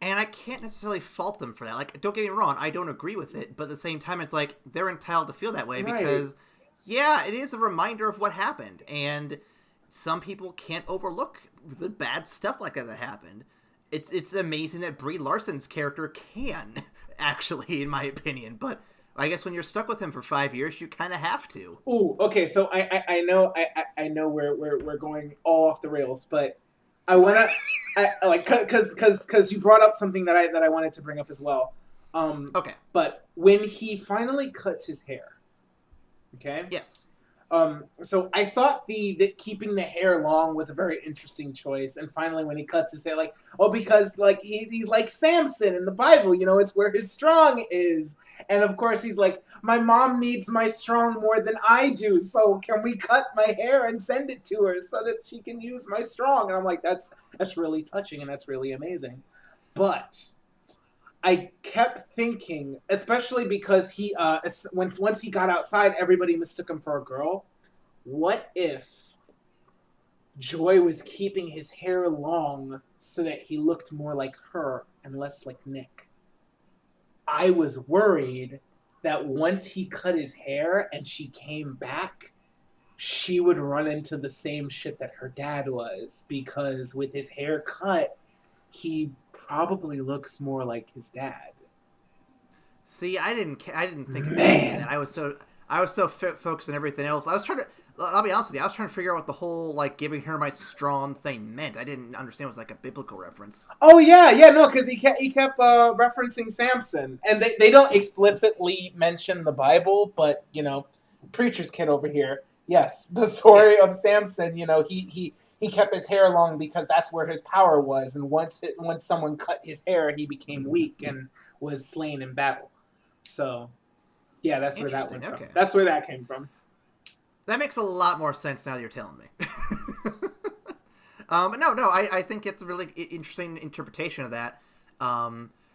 And I can't necessarily fault them for that. Like, don't get me wrong, I don't agree with it, but at the same time, it's like, they're entitled to feel that way because, yeah, it is a reminder of what happened, and some people can't overlook the bad stuff like that happened. It's amazing that Brie Larson's character can, actually, in my opinion, but I guess when you're stuck with him for 5 years, you kind of have to. Ooh, okay. So I know we're going all off the rails, but I wanna because you brought up something that I wanted to bring up as well. Okay. But when he finally cuts his hair, okay. Yes. So I thought that keeping the hair long was a very interesting choice, and finally when he cuts his hair, because like he's like Samson in the Bible, it's where his strong is. And of course he's like, my mom needs my strong more than I do, so can we cut my hair and send it to her so that she can use my strong? And I'm like, that's really touching and that's really amazing. But I kept thinking, especially because he once he got outside, everybody mistook him for a girl. What if Joy was keeping his hair long so that he looked more like her and less like Nick? I was worried that once he cut his hair and she came back, she would run into the same shit that her dad was, because with his hair cut, he probably looks more like his dad. See, I didn't think of that. I was so focused on everything else. I'll be honest with you, I was trying to figure out what the whole, like, giving her my strong thing meant. I didn't understand it was, like, a biblical reference. Oh, yeah, no, because he kept referencing Samson. And they don't explicitly mention the Bible, but, preacher's kid over here. Yes, the story of Samson, he kept his hair long because that's where his power was. And once someone cut his hair, he became weak and was slain in battle. So, yeah, that's where that went from. That's where that came from. That makes a lot more sense now that you're telling me. I think it's a really interesting interpretation of that.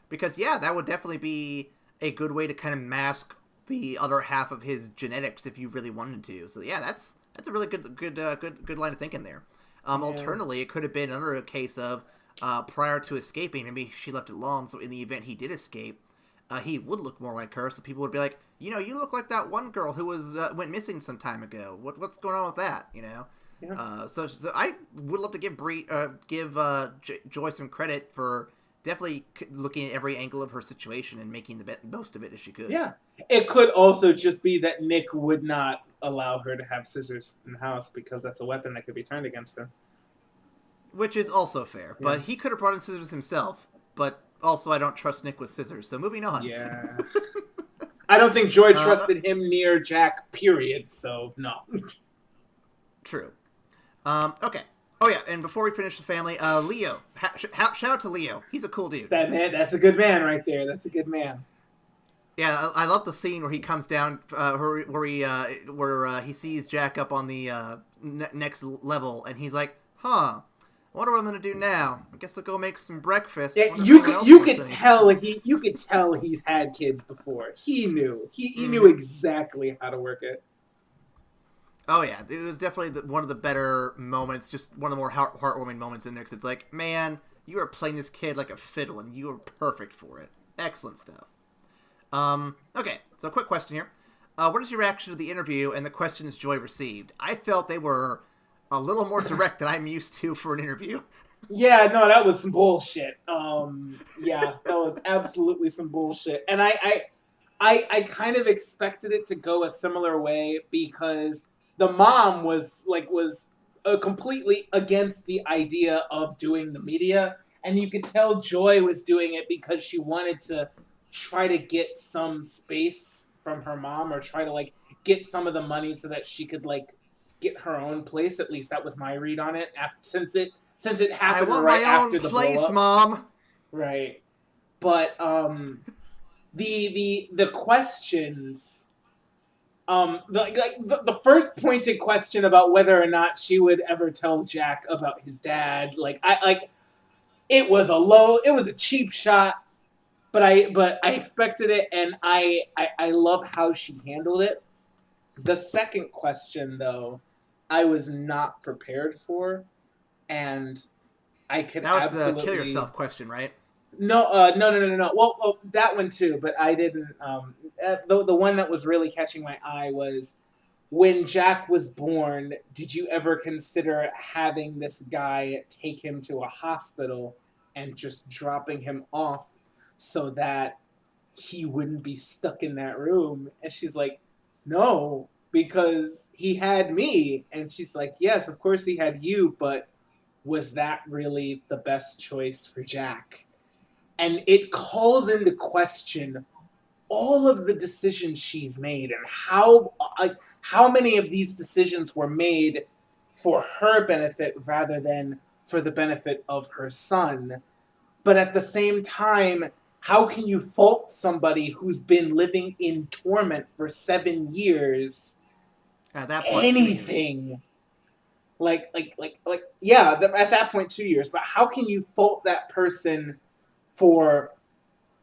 Because, yeah, that would definitely be a good way to kind of mask the other half of his genetics if you really wanted to. So, yeah, that's That's a really good line of thinking there. Yeah. Alternatively, it could have been another case of prior to escaping, maybe she left it alone, so in the event he did escape, he would look more like her, so people would be like, you look like that one girl who went missing some time ago. What's going on with that, Yeah. So I would love to give Joy some credit for definitely looking at every angle of her situation and making the most of it as she could. Yeah. It could also just be that Nick would not allow her to have scissors in the house because that's a weapon that could be turned against him. Which is also fair, Yeah. but he could have brought in scissors himself, but also I don't trust Nick with scissors, so moving on. Yeah. I don't think Joy trusted him near Jack, period, so no. True. Okay. Oh yeah, and before we finish the family, Leo. Shout out to Leo. He's a cool dude. That's a good man right there. That's a good man. Yeah, I love the scene where he comes down, where he sees Jack up on the next level, and he's like, "Huh, what am I gonna do now? I guess I'll go make some breakfast." Yeah, you could tell he's had kids before. He knew. He knew exactly how to work it. Oh yeah, it was definitely one of the better moments, just one of the more heartwarming moments in there, because it's like, man, you are playing this kid like a fiddle, and you are perfect for it. Excellent stuff. Okay, so quick question here. What is your reaction to the interview and the questions Joy received? I felt they were a little more direct than I'm used to for an interview. Yeah, no, that was some bullshit. Yeah, that was absolutely some bullshit. And I kind of expected it to go a similar way because the mom was completely against the idea of doing the media, and you could tell Joy was doing it because she wanted to try to get some space from her mom, or try to get some of the money so that she could get her own place. At least that was my read on it. Since it happened right after the place, blow up. Mom. Right, but the questions, the first pointed question about whether or not she would ever tell Jack about his dad, it was a cheap shot. But I expected it, and I love how she handled it. The second question, though, I was not prepared for, and I could absolutely... That was the kill yourself question, right? No. Well, that one too, but I didn't... the one that was really catching my eye was, when Jack was born, did you ever consider having this guy take him to a hospital and just dropping him off so that he wouldn't be stuck in that room? And she's like, no, because he had me. And she's like, yes, of course he had you, but was that really the best choice for Jack? And it calls into question all of the decisions she's made, and how many of these decisions were made for her benefit rather than for the benefit of her son. But at the same time, how can you fault somebody who's been living in torment for 7 years? At that point, anything. At that point, 2 years. But how can you fault that person for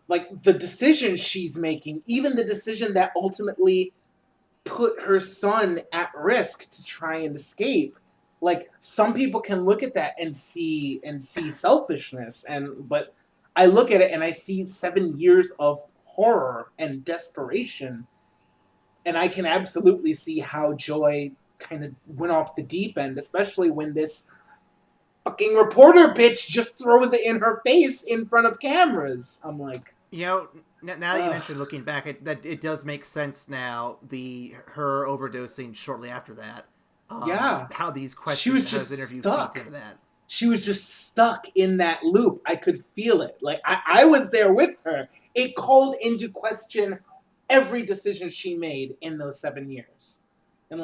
the decision she's making, even the decision that ultimately put her son at risk to try and escape? Some people can look at that and see selfishness, but I look at it and I see 7 years of horror and desperation, and I can absolutely see how Joy kind of went off the deep end, especially when this fucking reporter bitch just throws it in her face in front of cameras. I'm like... now that you mentioned looking back, it does make sense now, her overdosing shortly after that. Yeah. How these questions, she was just stuck. Into that. She was just stuck in that loop. I could feel it. I was there with her. It called into question every decision she made in those 7 years. And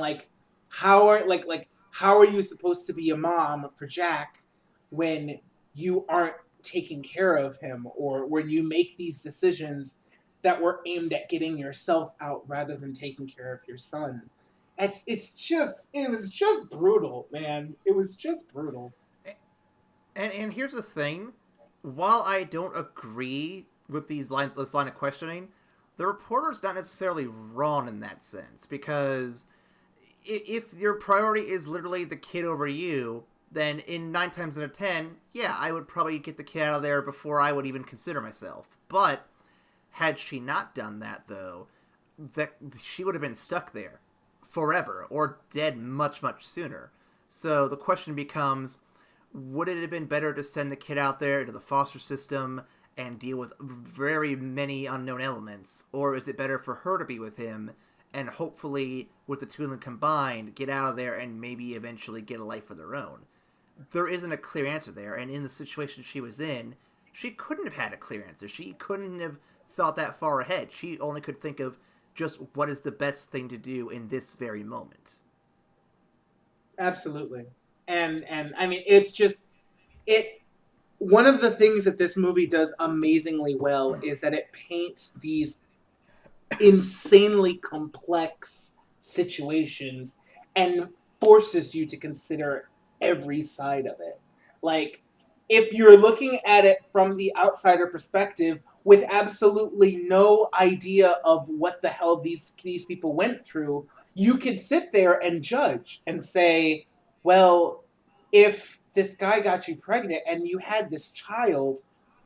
how are you supposed to be a mom for Jack when you aren't taking care of him, or when you make these decisions that were aimed at getting yourself out rather than taking care of your son? It was just brutal, man. It was just brutal. And here's the thing, while I don't agree with this line of questioning, the reporter's not necessarily wrong in that sense, because if your priority is literally the kid over you, then in 9 times out of 10, yeah, I would probably get the kid out of there before I would even consider myself. But had she not done that, though, that she would have been stuck there forever or dead much, much sooner. So the question becomes, would it have been better to send the kid out there into the foster system and deal with very many unknown elements? Or is it better for her to be with him and hopefully, with the two of them combined, get out of there and maybe eventually get a life of their own? There isn't a clear answer there, and in the situation she was in, she couldn't have had a clear answer. She couldn't have thought that far ahead. She only could think of just what is the best thing to do in this very moment. Absolutely. And I mean, it's just, one of the things that this movie does amazingly well is that it paints these insanely complex situations and forces you to consider every side of it. Like, if you're looking at it from the outsider perspective with absolutely no idea of what the hell these people went through, you could sit there and judge and say, well, if this guy got you pregnant and you had this child,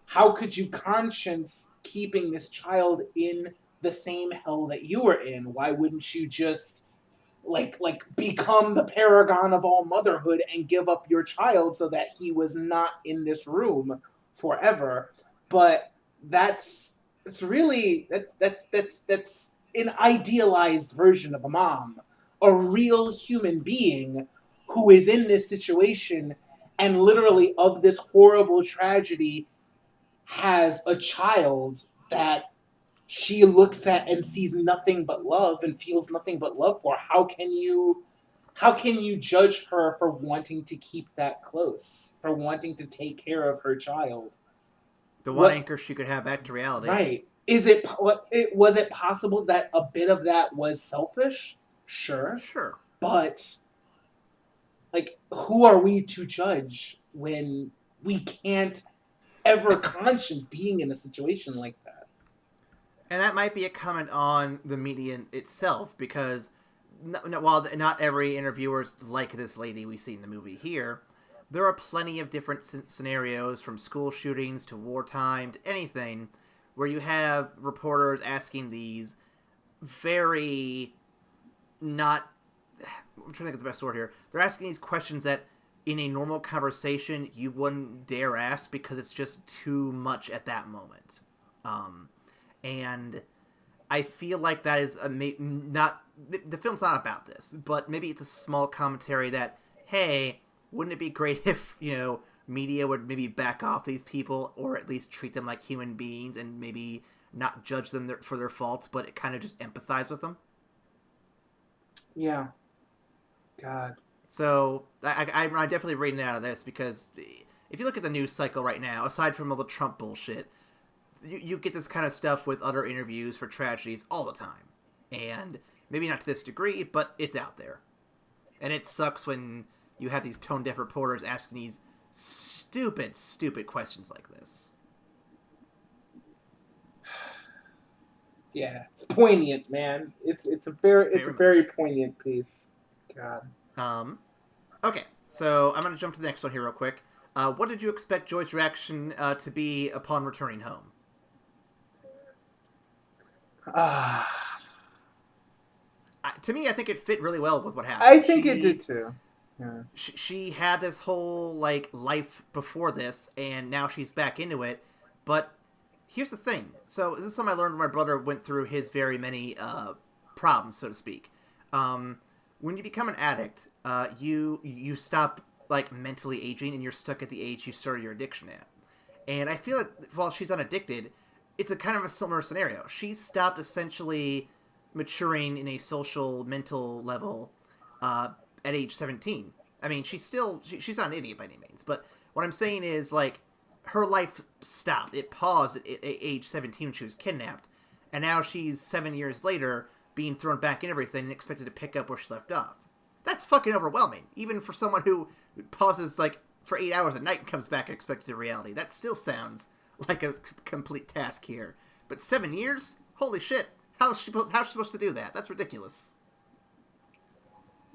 how could you conscience keeping this child in the same hell that you were in? Why wouldn't you just like become the paragon of all motherhood and give up your child so that he was not in this room forever? But that's an idealized version of a mom, a real human being who is in this situation and literally of this horrible tragedy has a child that she looks at and sees nothing but love and feels nothing but love for. How can you judge her for wanting to keep that close, for wanting to take care of her child? The one anchor she could have back to reality. Right. Was it possible that a bit of that was selfish? Sure. But, like, who are we to judge when we can't ever conscience being in a situation like that? And that might be a comment on the media itself, because while not every interviewer is like this lady we see in the movie here, there are plenty of different scenarios, from school shootings to wartime to anything, where you have reporters asking these very not... I'm trying to think of the best word here. They're asking these questions that in a normal conversation you wouldn't dare ask because it's just too much at that moment. And I feel like that is not... The film's not about this, but maybe it's a small commentary that, hey, wouldn't it be great if, media would maybe back off these people, or at least treat them like human beings and maybe not judge them for their faults, but it kind of just empathize with them? Yeah. God. So I'm definitely reading out of this, because if you look at the news cycle right now, aside from all the Trump bullshit, you get this kind of stuff with other interviews for tragedies all the time. And maybe not to this degree, but it's out there. And it sucks when you have these tone-deaf reporters asking these stupid, stupid questions like this. Yeah, it's poignant, man. It's a very poignant piece. God. Okay, so I'm going to jump to the next one here real quick. What did you expect Joy's reaction to be upon returning home? To me, I think it fit really well with what happened. I think it did too. Yeah. She had this whole life before this, and now she's back into it. But here's the thing. So this is something I learned when my brother went through his very many problems, so to speak. When you become an addict, you stop mentally aging, and you're stuck at the age you started your addiction at. And I feel that while she's unaddicted, it's a kind of a similar scenario. She stopped essentially maturing in a social, mental level at age 17. I mean, she's not an idiot by any means, but what I'm saying is, her life stopped. It paused at age 17 when she was kidnapped, and now she's 7 years later being thrown back in everything and expected to pick up where she left off. That's fucking overwhelming, even for someone who pauses, for 8 hours at night and comes back expected to reality. That still sounds like a complete task here. But 7 years? Holy shit. How's she supposed to do that? That's ridiculous.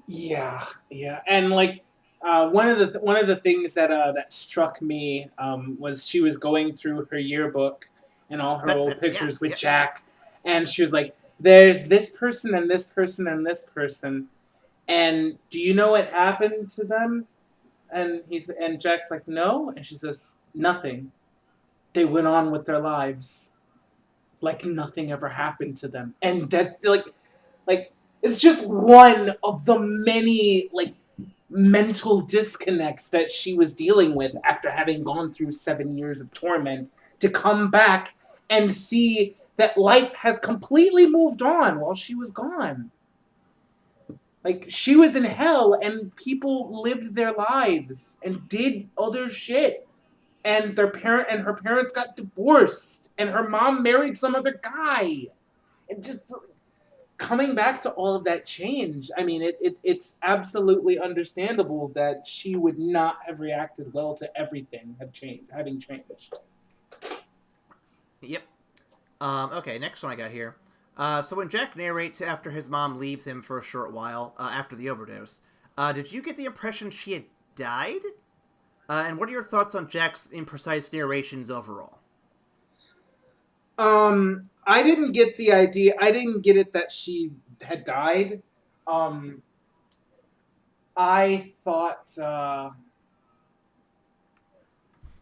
Yeah, yeah, and like one of the things that that struck me was she was going through her yearbook and all her old That's yeah, pictures with yeah. Jack, and she was like, "There's this person and this person and this person, and do you know what happened to them?" And Jack's like, "No," and she says, "Nothing. They went on with their lives like nothing ever happened to them," and that's like it's just one of the many like mental disconnects that she was dealing with after having gone through 7 years of torment to come back and see that life has completely moved on while she was gone. Like she was in hell and people lived their lives and did other shit. And her parents got divorced and her mom married some other guy. And just coming back to all of that change, I mean, it's absolutely understandable that she would not have reacted well to everything having changed. Yep. Okay, next one I got here. So when Jack narrates after his mom leaves him for a short while after the overdose, did you get the impression she had died? And what are your thoughts on Jack's imprecise narrations overall? I didn't get the idea. I didn't get it that she had died. Um, I thought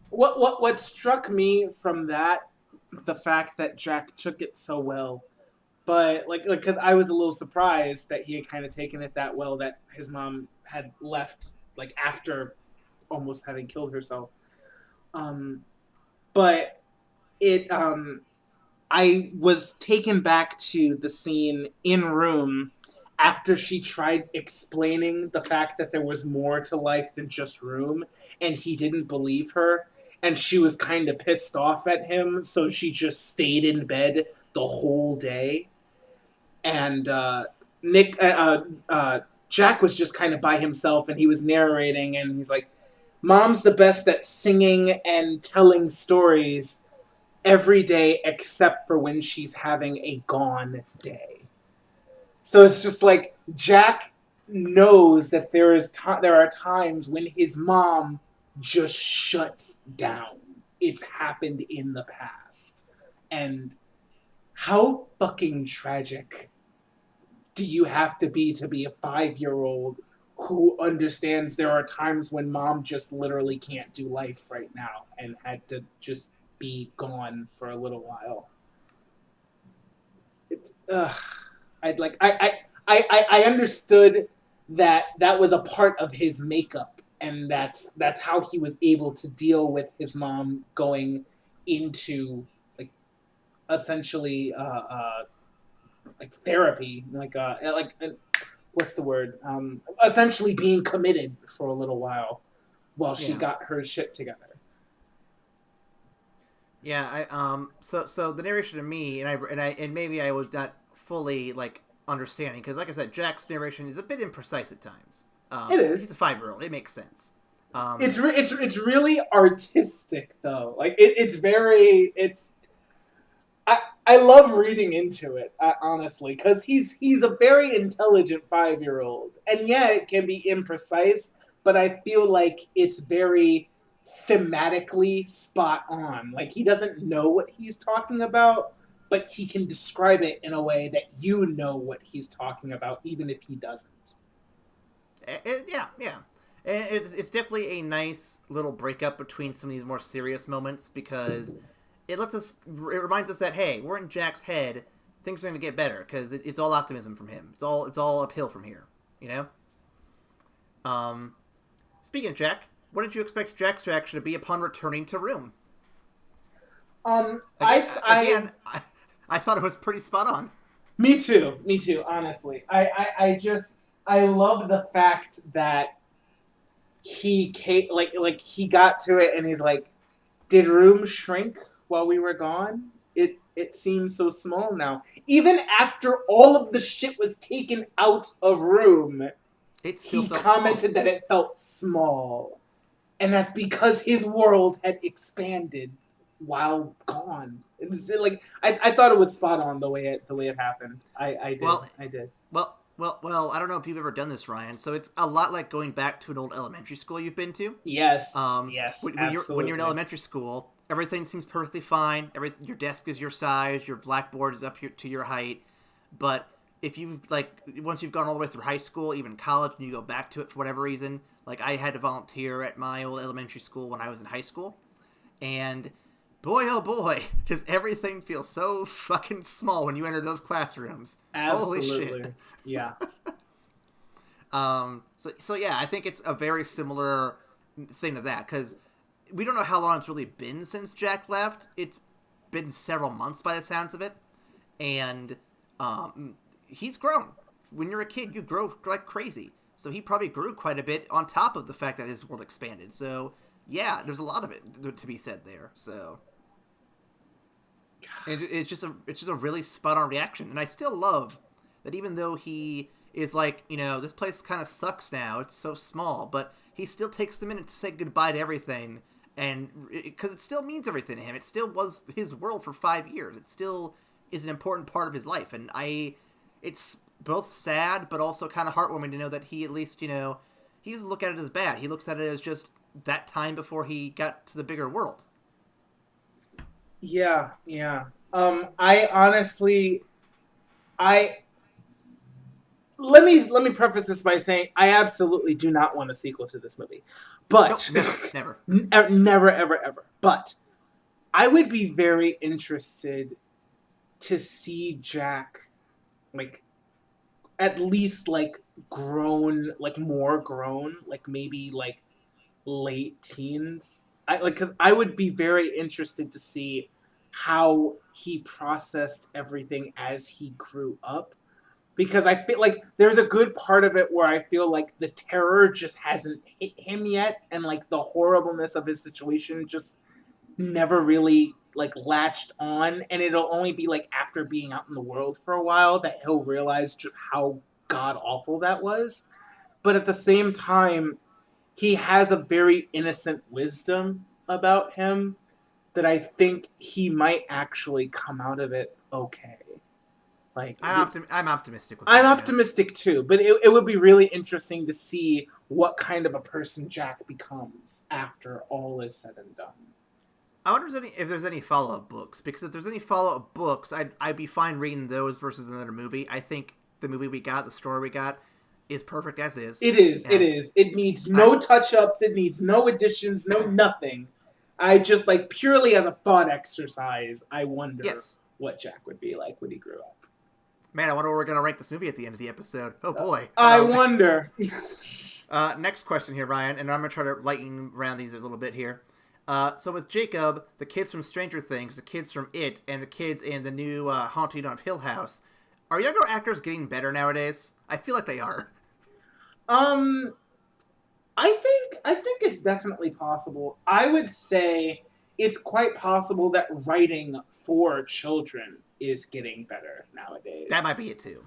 what struck me from that, the fact that Jack took it so well, but like because I was a little surprised that he had kind of taken it that well that his mom had left like after almost having killed herself. Um, but it I was taken back to the scene in Room after she tried explaining the fact that there was more to life than just Room, and he didn't believe her, and she was kind of pissed off at him, so she just stayed in bed the whole day. And Nick, Jack was just kind of by himself, and he was narrating, and he's like, "Mom's the best at singing and telling stories every day except for when she's having a gone day." So it's just like Jack knows that there are times when his mom just shuts down. It's happened in the past. And how fucking tragic do you have to be a 5-year old who understands there are times when mom just literally can't do life right now and had to just be gone for a little while? It's I'd like I understood that that was a part of his makeup, and that's how he was able to deal with his mom going into like essentially like therapy, what's the word? Essentially being committed for a little while she Yeah. got her shit together. Yeah, so the narration to me and maybe I was not fully like understanding because like I said, Jack's narration is a bit imprecise at times. It He's is. a 5-year-old. It makes sense. Um, It's really artistic though. Like it's very it's I I love reading into it, honestly, because he's a very intelligent 5-year old, and yeah, it can be imprecise, but I feel like it's very thematically spot on. Like he doesn't know what he's talking about, but he can describe it in a way that you know what he's talking about, even if he doesn't. yeah, yeah. And it's definitely a nice little breakup between some of these more serious moments because it reminds us that hey, we're in Jack's head. Things are going to get better because it's all optimism from him. It's all uphill from here. You know. Um, Speaking of Jack, what did you expect Jack's reaction to be upon returning to Room? Um, I, Again, s- again, I thought it was pretty spot on. Me too. Me too. Honestly, I just I love the fact that he came, like he got to it and he's like, "Did Room shrink while we were gone? It seems so small now." Even after all of the shit was taken out of Room, It still he felt small. commented that it felt small, and that's because his world had expanded while gone. It's like I thought it was spot on the way it happened. I did. Well, I did. well. Well, I don't know if you've ever done this, Ryan. So it's a lot like going back to an old elementary school you've been to. Yes, yes, When you're in absolutely. elementary school, everything seems perfectly fine. Your desk is your size, your blackboard is up to your height. But if you've once you've gone all the way through high school, even college, and you go back to it for whatever reason, like I had to volunteer at my old elementary school when I was in high school, and boy oh boy, just everything feels so fucking small when you enter those classrooms. Holy Absolutely. shit. Yeah. So yeah, I think it's a very similar thing to that, because we don't know how long it's really been since Jack left. It's been several months by the sounds of it, and he's grown. When you're a kid, you grow like crazy. So he probably grew quite a bit on top of the fact that his world expanded. So yeah, there's a lot of it to be said there. So and it's just a really spot on reaction, and I still love that even though he is like, this place kind of sucks now. It's so small, but he still takes the minute to say goodbye to everything, and because it still means everything to him. It still was his world for 5 years. It still is an important part of his life, and it's both sad but also kind of heartwarming to know that he at least, he doesn't look at it as bad. He looks at it as just that time before he got to the bigger world. Yeah, yeah. I honestly, I let me preface this by saying I absolutely do not want a sequel to this movie, but Nope, never. never, ever, ever. But I would be very interested to see Jack, like, at least grown, more grown, maybe late teens. Because I would be very interested to see how he processed everything as he grew up, because I feel like there's a good part of it where I feel like the terror just hasn't hit him yet, and the horribleness of his situation just never really latched on, and it'll only be after being out in the world for a while that he'll realize just how god awful that was. But at the same time, he has a very innocent wisdom about him that I think he might actually come out of it okay. I'm optimistic with I'm that, optimistic too, but it would be really interesting to see what kind of a person Jack becomes after all is said and done. I wonder if there's any follow-up books, because if there's any follow-up books, I'd be fine reading those versus another movie. I think the movie we got, the story we got, is perfect as is. It is. It is. It needs no touch-ups. It needs no additions. No nothing. I just purely as a thought exercise, I wonder what Jack would be like when he grew up. Man, I wonder where we're gonna rank this movie at the end of the episode. Oh boy. I wonder. Next question here, Ryan, and I'm gonna try to lighten around these a little bit here. So with Jacob, the kids from Stranger Things, the kids from It, and the kids in the new Haunting of Hill House, are younger actors getting better nowadays? I feel like they are. I think it's definitely possible. I would say it's quite possible that writing for children is getting better nowadays. That might be it too.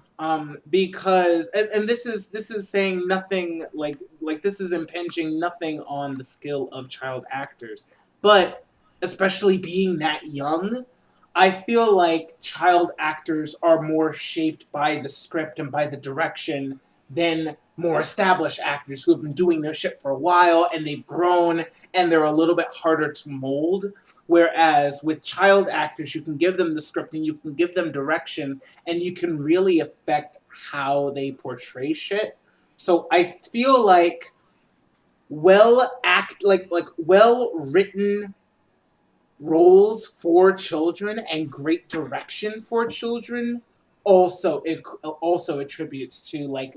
Because and this is saying nothing like this is impinging nothing on the skill of child actors, but especially being that young, I feel like child actors are more shaped by the script and by the direction than more established actors who have been doing their shit for a while and they've grown and they're a little bit harder to mold. Whereas with child actors, you can give them the script and you can give them direction and you can really affect how they portray shit. So I feel like well written roles for children and great direction for children also attributes to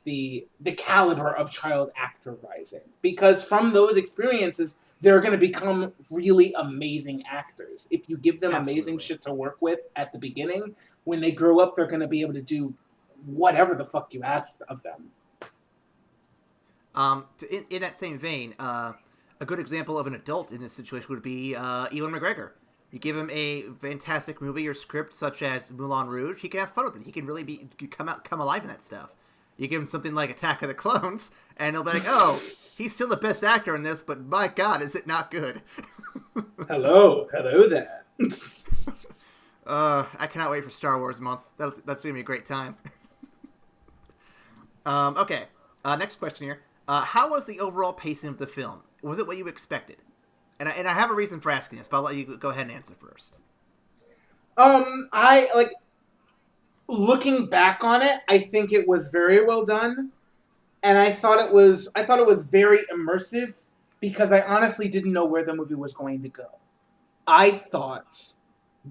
the caliber of child actor rising, because from those experiences they're going to become really amazing actors if you give them amazing shit to work with at the beginning. When they grow up, they're going to be able to do whatever the fuck you asked of them. In that same vein, a good example of an adult in this situation would be Ewan McGregor. You give him a fantastic movie or script such as Moulin Rouge, he can have fun with it. He can really come alive in that stuff. You give him something like Attack of the Clones, and he'll be like, oh, he's still the best actor in this, but my God, is it not good? Hello there. I cannot wait for Star Wars month. That's going to be a great time. Okay. Next question here. How was the overall pacing of the film? Was it what you expected? And I have a reason for asking this, but I'll let you go ahead and answer first. I like looking back on it. I think it was very well done, and I thought it was very immersive because I honestly didn't know where the movie was going to go. I thought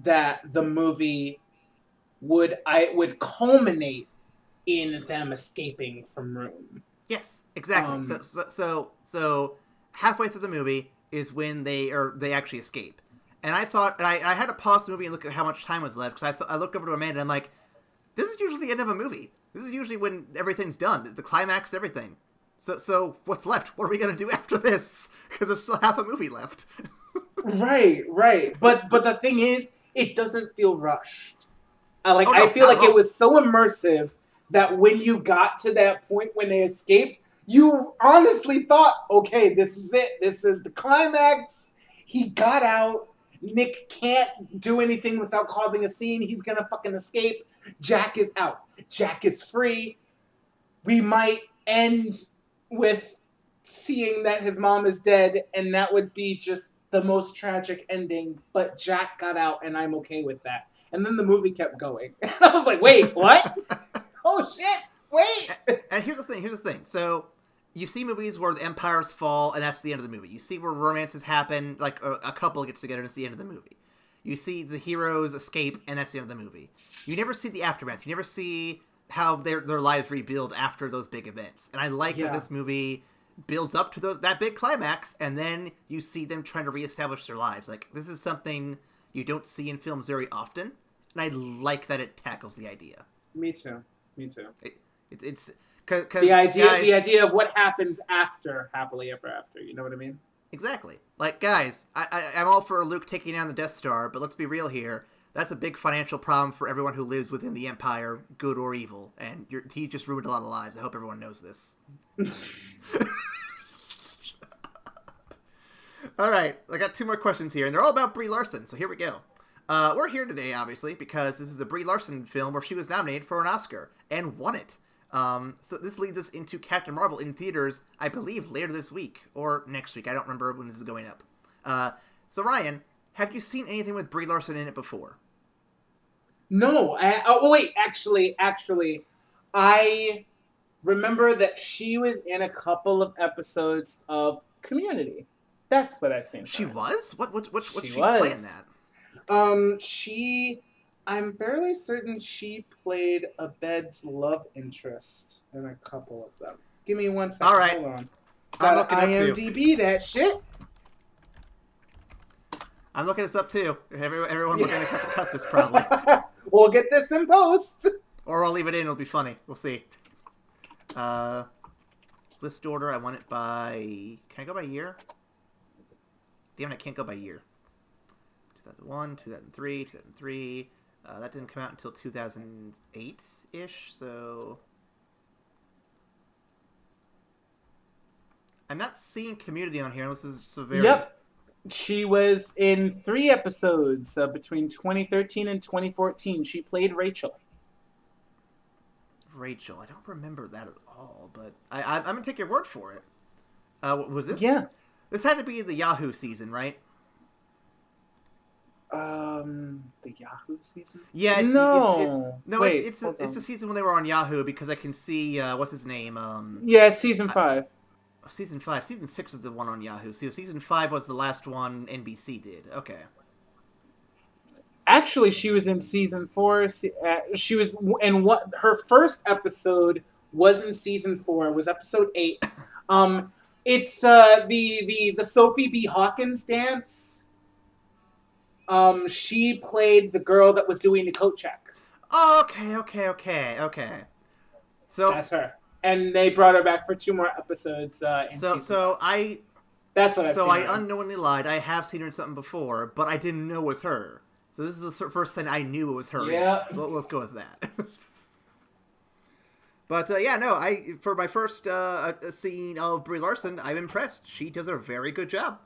that the movie would culminate in them escaping from Rome. Yes, exactly. Um, So halfway through the movie is when they actually escape. And I thought, and I had to pause the movie and look at how much time was left, because I looked over to Amanda and I'm like, this is usually the end of a movie. This is usually when everything's done, the climax, everything. So what's left? What are we gonna do after this? Because there's still half a movie left. right. But the thing is, it doesn't feel rushed. Oh I no, feel not like at it all. was so immersive that when you got to that point when they escaped, you honestly thought, okay, this is it. This is the climax. He got out. Nick can't do anything without causing a scene. He's gonna fucking escape. Jack is out. Jack is free. We might end with seeing that his mom is dead, and that would be just the most tragic ending. But Jack got out, and I'm okay with that. And then the movie kept going. And I was like, wait, what? Oh shit! Wait. And here's the thing. So you see movies where the empires fall, and that's the end of the movie. You see where romances happen, like a couple gets together, and it's the end of the movie. You see the heroes escape, and that's the end of the movie. You never see the aftermath. You never see how their lives rebuild after those big events. And I like that Yeah. this movie builds up to that big climax, and then you see them trying to reestablish their lives. Like, this is something you don't see in films very often, and I like that it tackles the idea. Me too. Me too. It's because The idea of what happens after happily ever after. You know what I mean? exactly. Like, guys, I'm all for Luke taking down the Death Star, but let's be real here. That's a big financial problem for everyone who lives within the Empire, good or evil. And he just ruined a lot of lives. I hope everyone knows this. All right, I got 2 more questions here, and they're all about Brie Larson, so here we go. We're here today, obviously, because this is a Brie Larson film where she was nominated for an Oscar and won it. So this leads us into Captain Marvel in theaters, I believe, later this week, or next week. I don't remember when this is going up. So Ryan, have you seen anything with Brie Larson in it before? No. Wait. Actually, I remember that she was in a couple of episodes of Community. That's what I've seen. She was? What's She she was. playing that? I'm fairly certain she played Abed's love interest in a couple of them. Give me 1 second. All right. Hold on. I'm Gotta looking up too. IMDb that shit. I'm looking this up too. Everyone's looking to cut this probably. We'll get this in post. Or I'll leave it in, it'll be funny. We'll see. List order, I want it by... Can I go by year? Damn it, I can't go by year. 2001, 2003, 2003. That didn't come out until 2008-ish, so... I'm not seeing Community on here unless this is severe. Yep. She was in 3 episodes between 2013 and 2014. She played Rachel. Rachel, I don't remember that at all, but I'm going to take your word for it. Was this? Yeah. This had to be the Yahoo season, right? The Yahoo season? Yeah. Wait, it's the season when they were on Yahoo, because I can see, what's his name? Yeah, it's season 5. Season 5. Season 6 is the one on Yahoo. So season 5 was the last one NBC did. Okay. Actually, she was in season 4. She was in what her first episode was in season 4. It was episode 8. It's the Sophie B. Hawkins dance. She played the girl that was doing the coat check. Oh, okay. So that's her. And they brought her back for 2 more episodes. That's what I've seen. So I unknowingly lied. I have seen her in something before, but I didn't know it was her. So this is the first thing I knew it was her. Yeah. So let's go with that. But for my first scene of Brie Larson, I'm impressed. She does a very good job.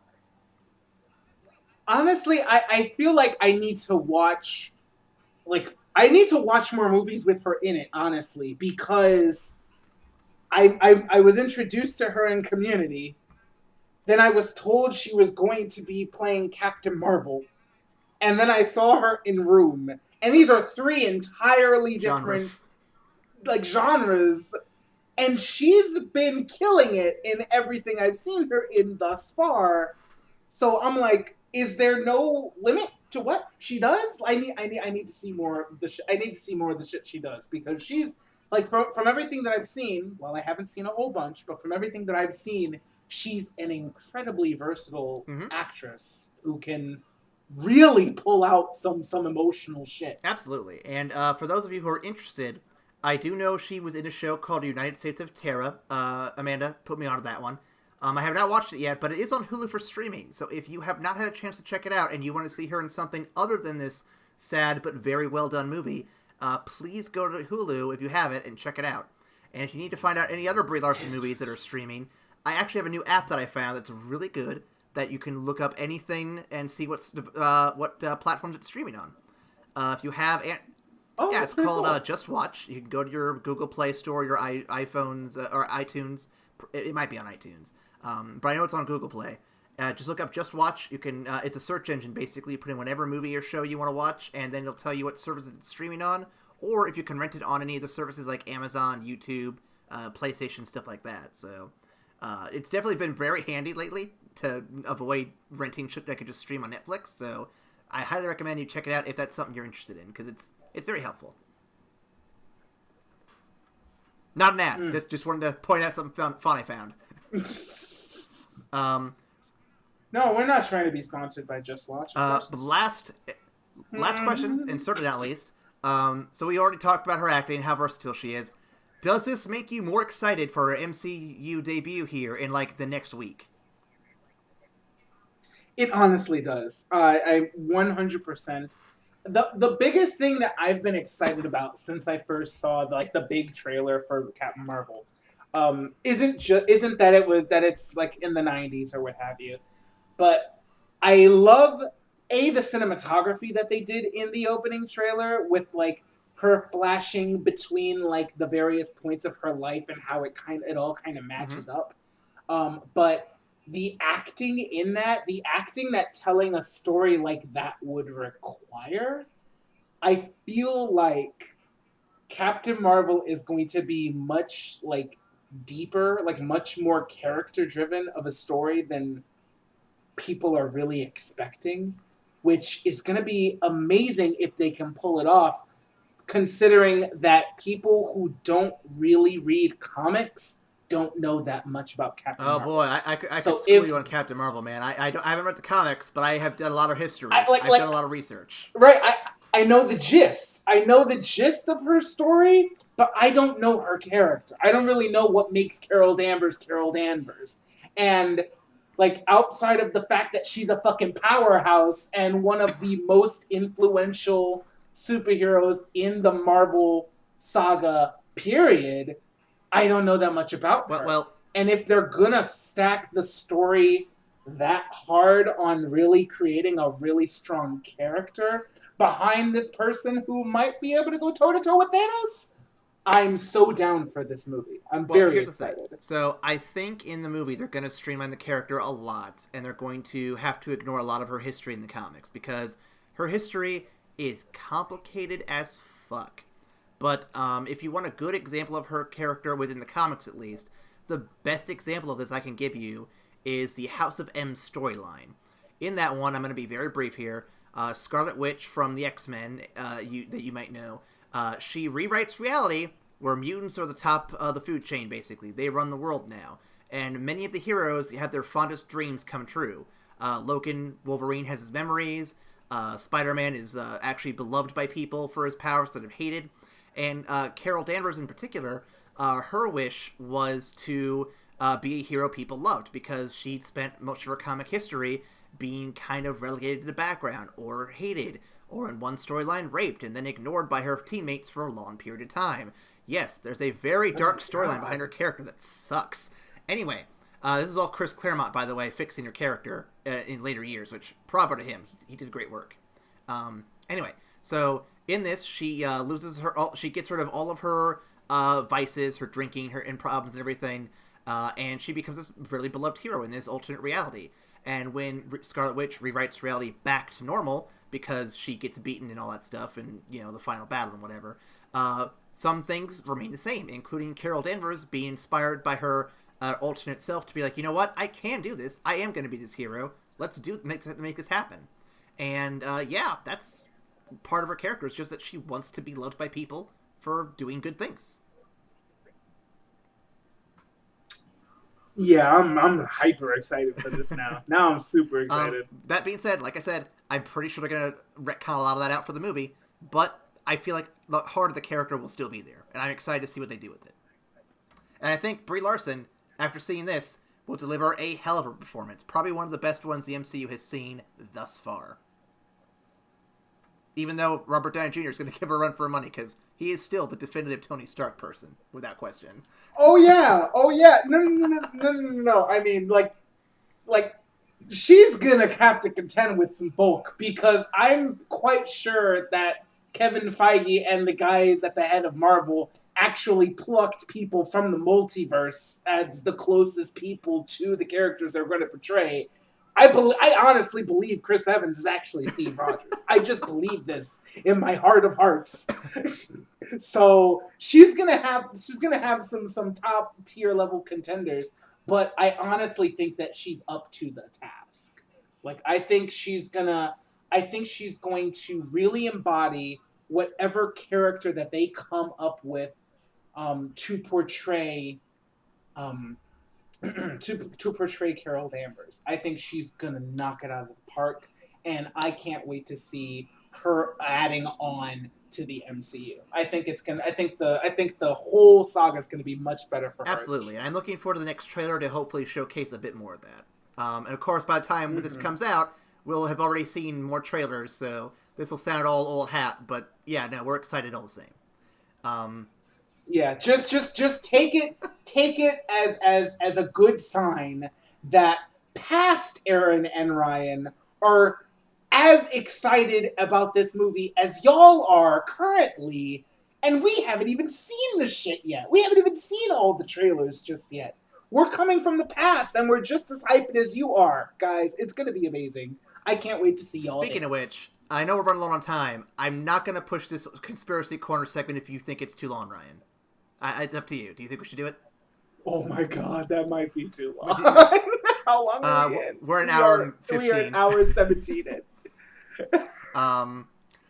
Honestly, I feel like I need to watch more movies with her in it, honestly, because I was introduced to her in Community. Then I was told she was going to be playing Captain Marvel. And then I saw her in Room. And these are three entirely different genres. And she's been killing it in everything I've seen her in thus far. So I'm like, is there no limit to what she does? I need to see more of the I need to see more of the shit she does, because she's like, from everything that I've seen, well, I haven't seen a whole bunch, but from everything that I've seen, she's an incredibly versatile actress who can really pull out some emotional shit. Absolutely. And for those of you who are interested, I do know she was in a show called United States of Terra. Amanda put me onto that one. I have not watched it yet, but it is on Hulu for streaming. So if you have not had a chance to check it out and you want to see her in something other than this sad but very well done movie, please go to Hulu if you have it and check it out. And if you need to find out any other Brie Larson movies that are streaming, I actually have a new app that I found that's really good, that you can look up anything and see what platforms it's streaming on. If you have... it's called cool. Just Watch. You can go to your Google Play Store, your iPhones, or iTunes. It might be on iTunes. But I know it's on Google Play. Just look up Just Watch. You can. It's a search engine, basically. You put in whatever movie or show you want to watch, and then it'll tell you what service it's streaming on, or if you can rent it on any of the services like Amazon, YouTube, PlayStation, stuff like that. So it's definitely been very handy lately to avoid renting shit that I could just stream on Netflix. So I highly recommend you check it out if that's something you're interested in, because it's very helpful. Not an ad. Just wanted to point out something fun I found. No, we're not trying to be sponsored by Just Watch. Last question, and certainly not least. So we already talked about her acting, how versatile she is. Does this make you more excited for her MCU debut here in like the next week? It honestly does. I 100%. The biggest thing that I've been excited about since I first saw the big trailer for Captain Marvel isn't that it's like in the 90s or what have you, but I love the cinematography that they did in the opening trailer with like her flashing between like the various points of her life and how it all kind of matches up. But the acting in that, telling a story like that would require, I feel like Captain Marvel is going to be much like deeper, like much more character driven of a story than people are really expecting, which is going to be amazing if they can pull it off, considering that people who don't really read comics don't know that much about Captain Marvel. Oh boy, I could school you on Captain Marvel, man. I haven't read the comics, but I have done a lot of history. I've done a lot of research. Right, I know the gist. I know the gist of her story, but I don't know her character. I don't really know what makes Carol Danvers Carol Danvers. And like, outside of the fact that she's a fucking powerhouse and one of the most influential superheroes in the Marvel saga, period, I don't know that much about her. Well, and if they're gonna stack the story that hard on really creating a really strong character behind this person who might be able to go toe-to-toe with Thanos, I'm so down for this movie. I'm very excited. So I think in the movie they're going to streamline the character a lot, and they're going to have to ignore a lot of her history in the comics, because her history is complicated as fuck. But if you want a good example of her character within the comics, at least, the best example of this I can give you is the House of M storyline. In that one, I'm going to be very brief here. Scarlet Witch from the X-Men, that you might know, she rewrites reality where mutants are the top of the food chain, basically. They run the world now. And many of the heroes have their fondest dreams come true. Logan, Wolverine, has his memories. Spider-Man is actually beloved by people for his powers that have hated. And Carol Danvers in particular, her wish was to be a hero people loved, because she'd spent most of her comic history being kind of relegated to the background, or hated, or in one storyline raped and then ignored by her teammates for a long period of time. Yes, there's a very dark storyline behind her character that sucks. Anyway, this is all Chris Claremont, by the way, fixing her character in later years, which bravo to him. He did great work. Anyway, so in this, she she gets rid of all of her vices, her drinking, her problems and everything, and she becomes this really beloved hero in this alternate reality. And when Scarlet Witch rewrites reality back to normal because she gets beaten and all that stuff, and the final battle and whatever, some things remain the same, including Carol Danvers being inspired by her alternate self to be like, you know what, I can do this. I am going to be this hero. Let's make this happen. And that's part of her character. It's just that she wants to be loved by people for doing good things. Yeah, I'm hyper excited for this now. Now I'm super excited. That being said, like I said, I'm pretty sure they're going to retcon a lot of that out for the movie, but I feel like the heart of the character will still be there, and I'm excited to see what they do with it. And I think Brie Larson, after seeing this, will deliver a hell of a performance. Probably one of the best ones the MCU has seen thus far. Even though Robert Downey Jr. is going to give her a run for her money, because he is still the definitive Tony Stark person, without question. Oh yeah. No. I mean, like, she's gonna have to contend with some folk, because I'm quite sure that Kevin Feige and the guys at the head of Marvel actually plucked people from the multiverse as the closest people to the characters they're going to portray. I honestly believe Chris Evans is actually Steve Rogers. I just believe this in my heart of hearts. So she's gonna have some top tier level contenders, but I honestly think that she's up to the task. Like, I think she's going to really embody whatever character that they come up with to portray to portray Carol Danvers. I think she's gonna knock it out of the park, and I can't wait to see her adding on to the MCU. I think the whole saga is gonna be much better for her. Absolutely. I'm looking forward to the next trailer to hopefully showcase a bit more of that. And of course, by the time this comes out, we'll have already seen more trailers, so this will sound all old hat, but yeah, no, we're excited all the same. Yeah, just take it as a good sign that past Aaron and Ryan are as excited about this movie as y'all are currently, and we haven't even seen the shit yet. We haven't even seen all the trailers just yet. We're coming from the past, and we're just as hyped as you are, guys. It's gonna be amazing. I can't wait to see y'all. Speaking of which, I know we're running low on time. I'm not gonna push this Conspiracy Corner segment if you think it's too long, Ryan. It's up to you. Do you think we should do it? Oh my god, that might be too long. How long are we in? We're an hour and 15. We are an hour 17 in.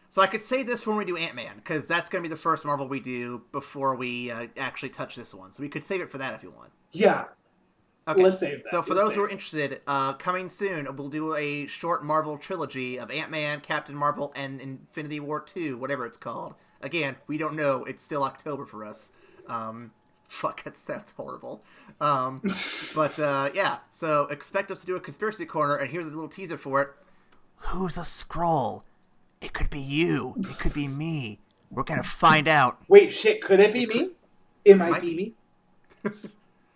So I could say this when we do Ant-Man, because that's going to be the first Marvel we do before we actually touch this one. So we could save it for that if you want. Yeah. Okay. Let's save that. So for those who are interested, coming soon, we'll do a short Marvel trilogy of Ant-Man, Captain Marvel, and Infinity War 2, whatever it's called. Again, we don't know. It's still October for us. Fuck, that sounds horrible. Yeah, so expect us to do a Conspiracy Corner, and here's a little teaser for it. Who's a Skrull? It could be you. It could be me. We're gonna find out. Wait, shit, could it be me? It might be me.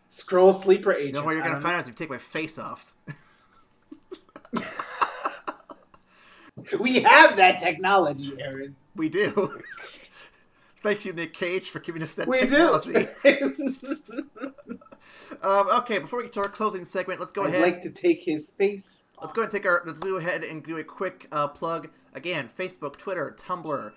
Skrull sleeper agent. You know what you're gonna find out is if you take my face off. We have that technology, Aaron. We do. Thank you, Nick Cage, for giving us that we technology. Do. Okay, before we get to our closing segment, let's go ahead. I'd like to take his face. Let's go ahead and do a quick plug. Again, Facebook, Twitter, Tumblr.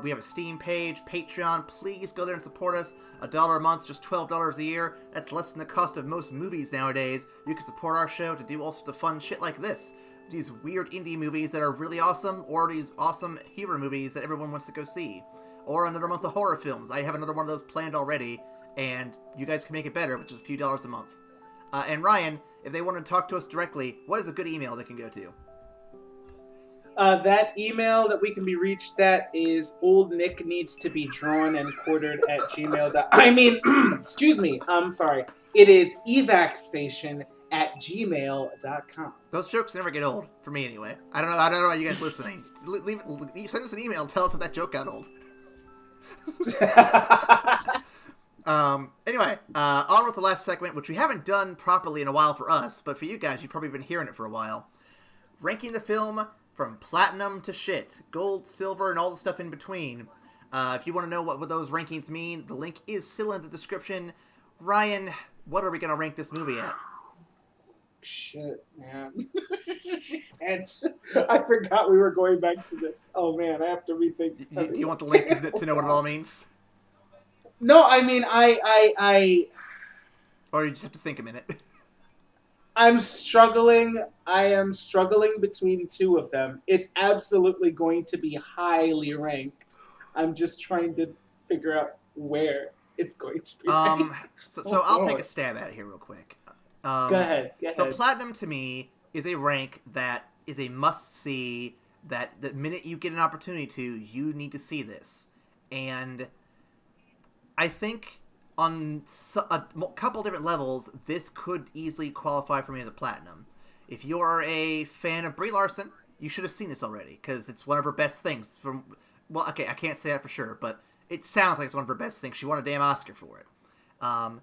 We have a Steam page, Patreon. Please go there and support us. $1 a month, just $12 a year. That's less than the cost of most movies nowadays. You can support our show to do all sorts of fun shit like this. These weird indie movies that are really awesome, or these awesome hero movies that everyone wants to go see. Or another month of horror films. I have another one of those planned already, and you guys can make it better, which is a few dollars a month. And Ryan, if they want to talk to us directly, what is a good email they can go to? That email that we can be reached at is oldnickneedstobedrawn@gmail.com. Excuse me. I'm sorry. It is evacstation@gmail.com. Those jokes never get old, for me anyway. I don't know about you guys listening. Send us an email and tell us if that joke got old. Anyway, on with the last segment, which we haven't done properly in a while for us, but for you guys, you've probably been hearing it for a while. Ranking the film from platinum to shit, gold, silver, and all the stuff in between. If you want to know what those rankings mean, the link is still in the description. Ryan, what are we going to rank this movie at? Shit, man. I forgot we were going back to this. Oh, man, I have to rethink. Do you want the link to know what it all means? No, I mean, I Or you just have to think a minute. I'm struggling. I am struggling between two of them. It's absolutely going to be highly ranked. I'm just trying to figure out where it's going to be ranked. So I'll take a stab at it here real quick. Go ahead. So Platinum to me is a rank that is a must-see, that the minute you get an opportunity to, you need to see this. And I think on a couple different levels, this could easily qualify for me as a Platinum. If you're a fan of Brie Larson, you should have seen this already, because it's one of her best things. Well, okay, I can't say that for sure, but it sounds like it's one of her best things. She won a damn Oscar for it.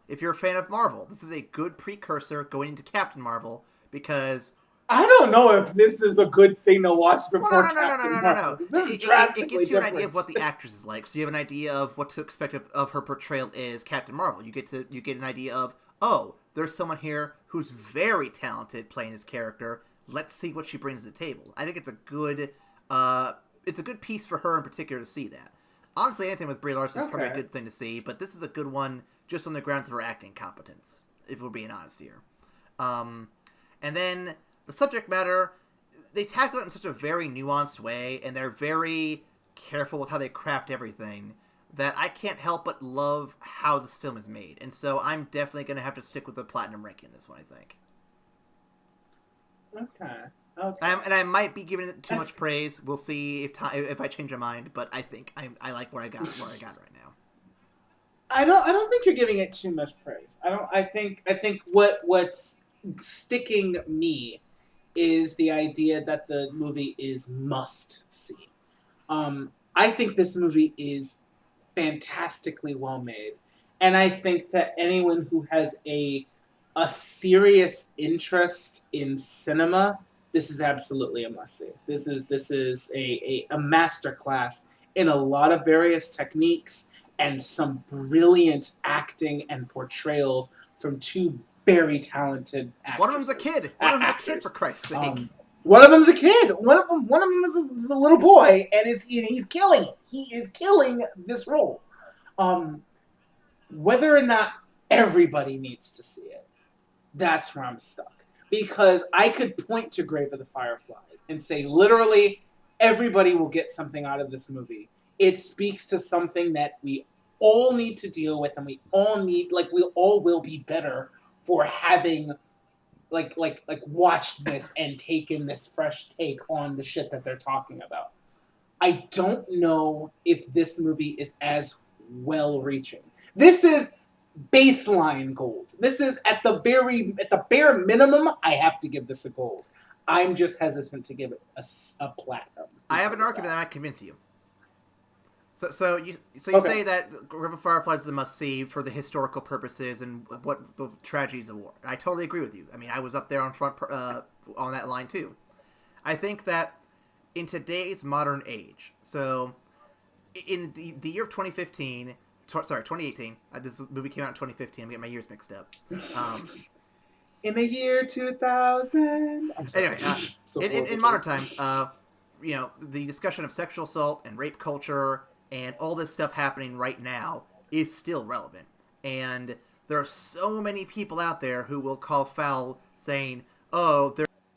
If you're a fan of Marvel, this is a good precursor going into Captain Marvel, because I don't know if this is a good thing to watch before Captain No. This is drastically it gives you an different. idea of what the actress is like, so you have an idea of what to expect of her portrayal as Captain Marvel. You get an idea of, oh, there's someone here who's very talented playing his character. Let's see what she brings to the table. I think it's a good piece for her in particular to see that. Honestly, anything with Brie Larson is probably a good thing to see, but this is a good one just on the grounds of her acting competence, if we're being honest here. And then the subject matter, they tackle it in such a very nuanced way, and they're very careful with how they craft everything, that I can't help but love how this film is made. And so I'm definitely going to have to stick with the Platinum ranking this one, I think. Okay. And I might be giving it too much praise. We'll see if I change my mind, but I think I like where I got right now. I don't think you're giving it too much praise. I think what's sticking me is the idea that the movie is must see. I think this movie is fantastically well made, and I think that anyone who has a serious interest in cinema, this is absolutely a must see. This is a masterclass in a lot of various techniques and some brilliant acting and portrayals from two very talented actors. One of them's a kid. One of them's a kid, for Christ's sake. One of them's a kid. One of them is a little boy, and he's killing it. He is killing this role. Whether or not everybody needs to see it, that's where I'm stuck. Because I could point to Grave of the Fireflies and say literally everybody will get something out of this movie. It speaks to something that we all need to deal with, and we all will be better for having watched this and taken this fresh take on the shit that they're talking about. I don't know if this movie is as well reaching. This is baseline gold. This is at the bare minimum. I have to give this a gold. I'm just hesitant to give it a platinum. I have an argument that might convince you. So you say that Grave of Fireflies is a must-see for the historical purposes and what the tragedies of war. I totally agree with you. I mean, I was up there on that line too. I think that in today's modern age, so in the year of 2018, this movie came out in 2015. I'm getting my years mixed up. In the year 2000. I'm sorry. Anyway, in modern times, the discussion of sexual assault and rape culture and all this stuff happening right now is still relevant. And there are so many people out there who will call foul saying, oh,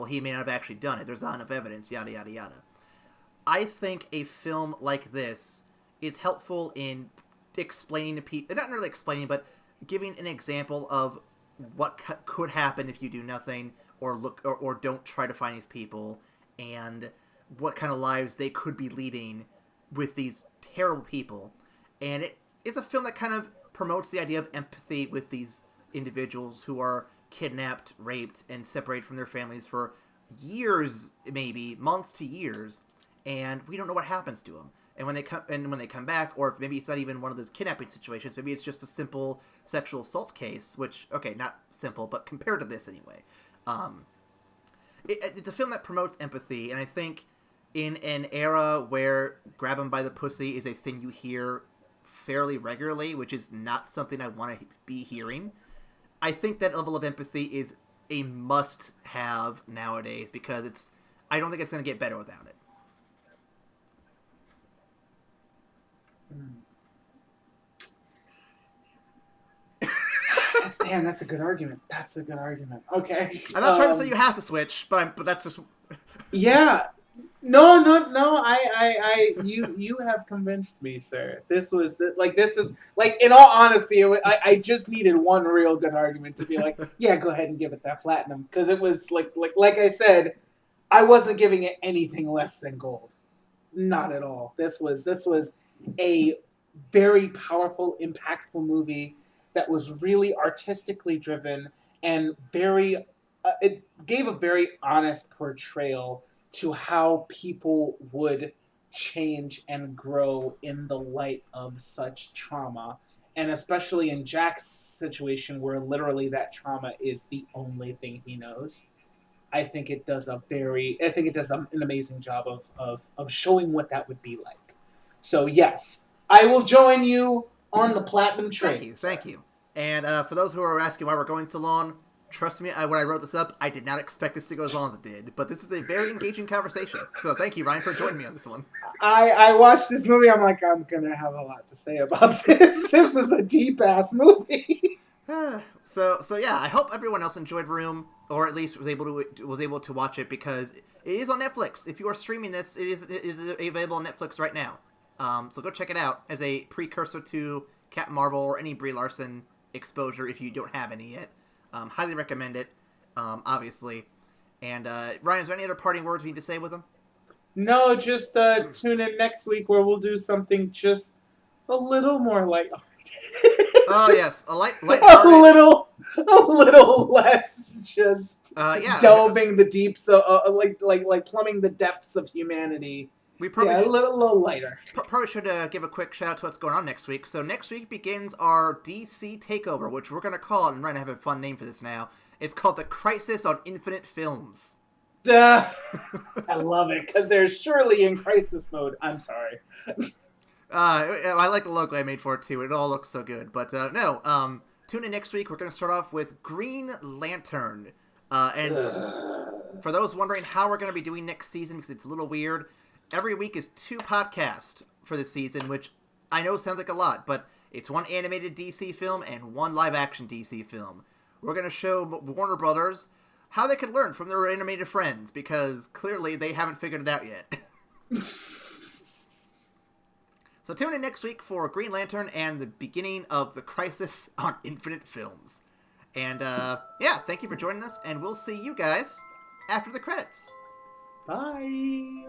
he may not have actually done it. There's not enough evidence, yada, yada, yada. I think a film like this is helpful in explaining to people, not really explaining, but giving an example of what could happen if you do nothing or don't try to find these people, and what kind of lives they could be leading with these terrible people. And it is a film that kind of promotes the idea of empathy with these individuals who are kidnapped, raped, and separated from their families for years, maybe months to years, and we don't know what happens to them. And when they come back, or maybe it's not even one of those kidnapping situations, maybe it's just a simple sexual assault case, which, okay, not simple, but compared to this anyway. It's a film that promotes empathy, and I think in an era where grab 'em by the pussy is a thing you hear fairly regularly, which is not something I want to be hearing, I think that level of empathy is a must-have nowadays because I don't think it's going to get better without it. That's a good argument. That's a good argument. Okay. I'm not trying to say you have to switch, but that's just... Yeah. No. You have convinced me, sir. This is in all honesty, I just needed one real good argument to be like, yeah, go ahead and give it that platinum, because it was like I said, I wasn't giving it anything less than gold, not at all. This was a very powerful, impactful movie that was really artistically driven and it gave a very honest portrayal to how people would change and grow in the light of such trauma. And especially in Jack's situation, where literally that trauma is the only thing he knows. I think it does an amazing job of showing what that would be like. So yes, I will join you on the platinum train. Thank you. And for those who are asking why we're going so long, trust me, when I wrote this up, I did not expect this to go as long as it did. But this is a very engaging conversation. So thank you, Ryan, for joining me on this one. I watched this movie. I'm like, I'm going to have a lot to say about this. This is a deep-ass movie. So yeah, I hope everyone else enjoyed Room, or at least was able to watch it, because it is on Netflix. If you are streaming this, it is available on Netflix right now. So go check it out as a precursor to Captain Marvel or any Brie Larson exposure if you don't have any yet. Highly recommend it, obviously. And Ryan, is there any other parting words we need to say with them? No, just tune in next week where we'll do something just a little more lighthearted. Oh yes, a little less just delving the deeps, like plumbing the depths of humanity. We probably a little lighter. Probably should give a quick shout out to what's going on next week. So next week begins our DC takeover, which we're going to call, and Ryan, I have a fun name for this now. It's called the Crisis on Infinite Films. I love it, because they're surely in crisis mode. I'm sorry. I like the logo I made for it too. It all looks so good. But tune in next week. We're going to start off with Green Lantern. And for those wondering how we're going to be doing next season, because it's a little weird, every week is 2 podcasts for this season, which I know sounds like a lot, but it's 1 animated DC film and 1 live-action DC film. We're going to show Warner Brothers how they can learn from their animated friends, because clearly they haven't figured it out yet. So tune in next week for Green Lantern and the beginning of the Crisis on Infinite Films. And thank you for joining us, and we'll see you guys after the credits. Bye.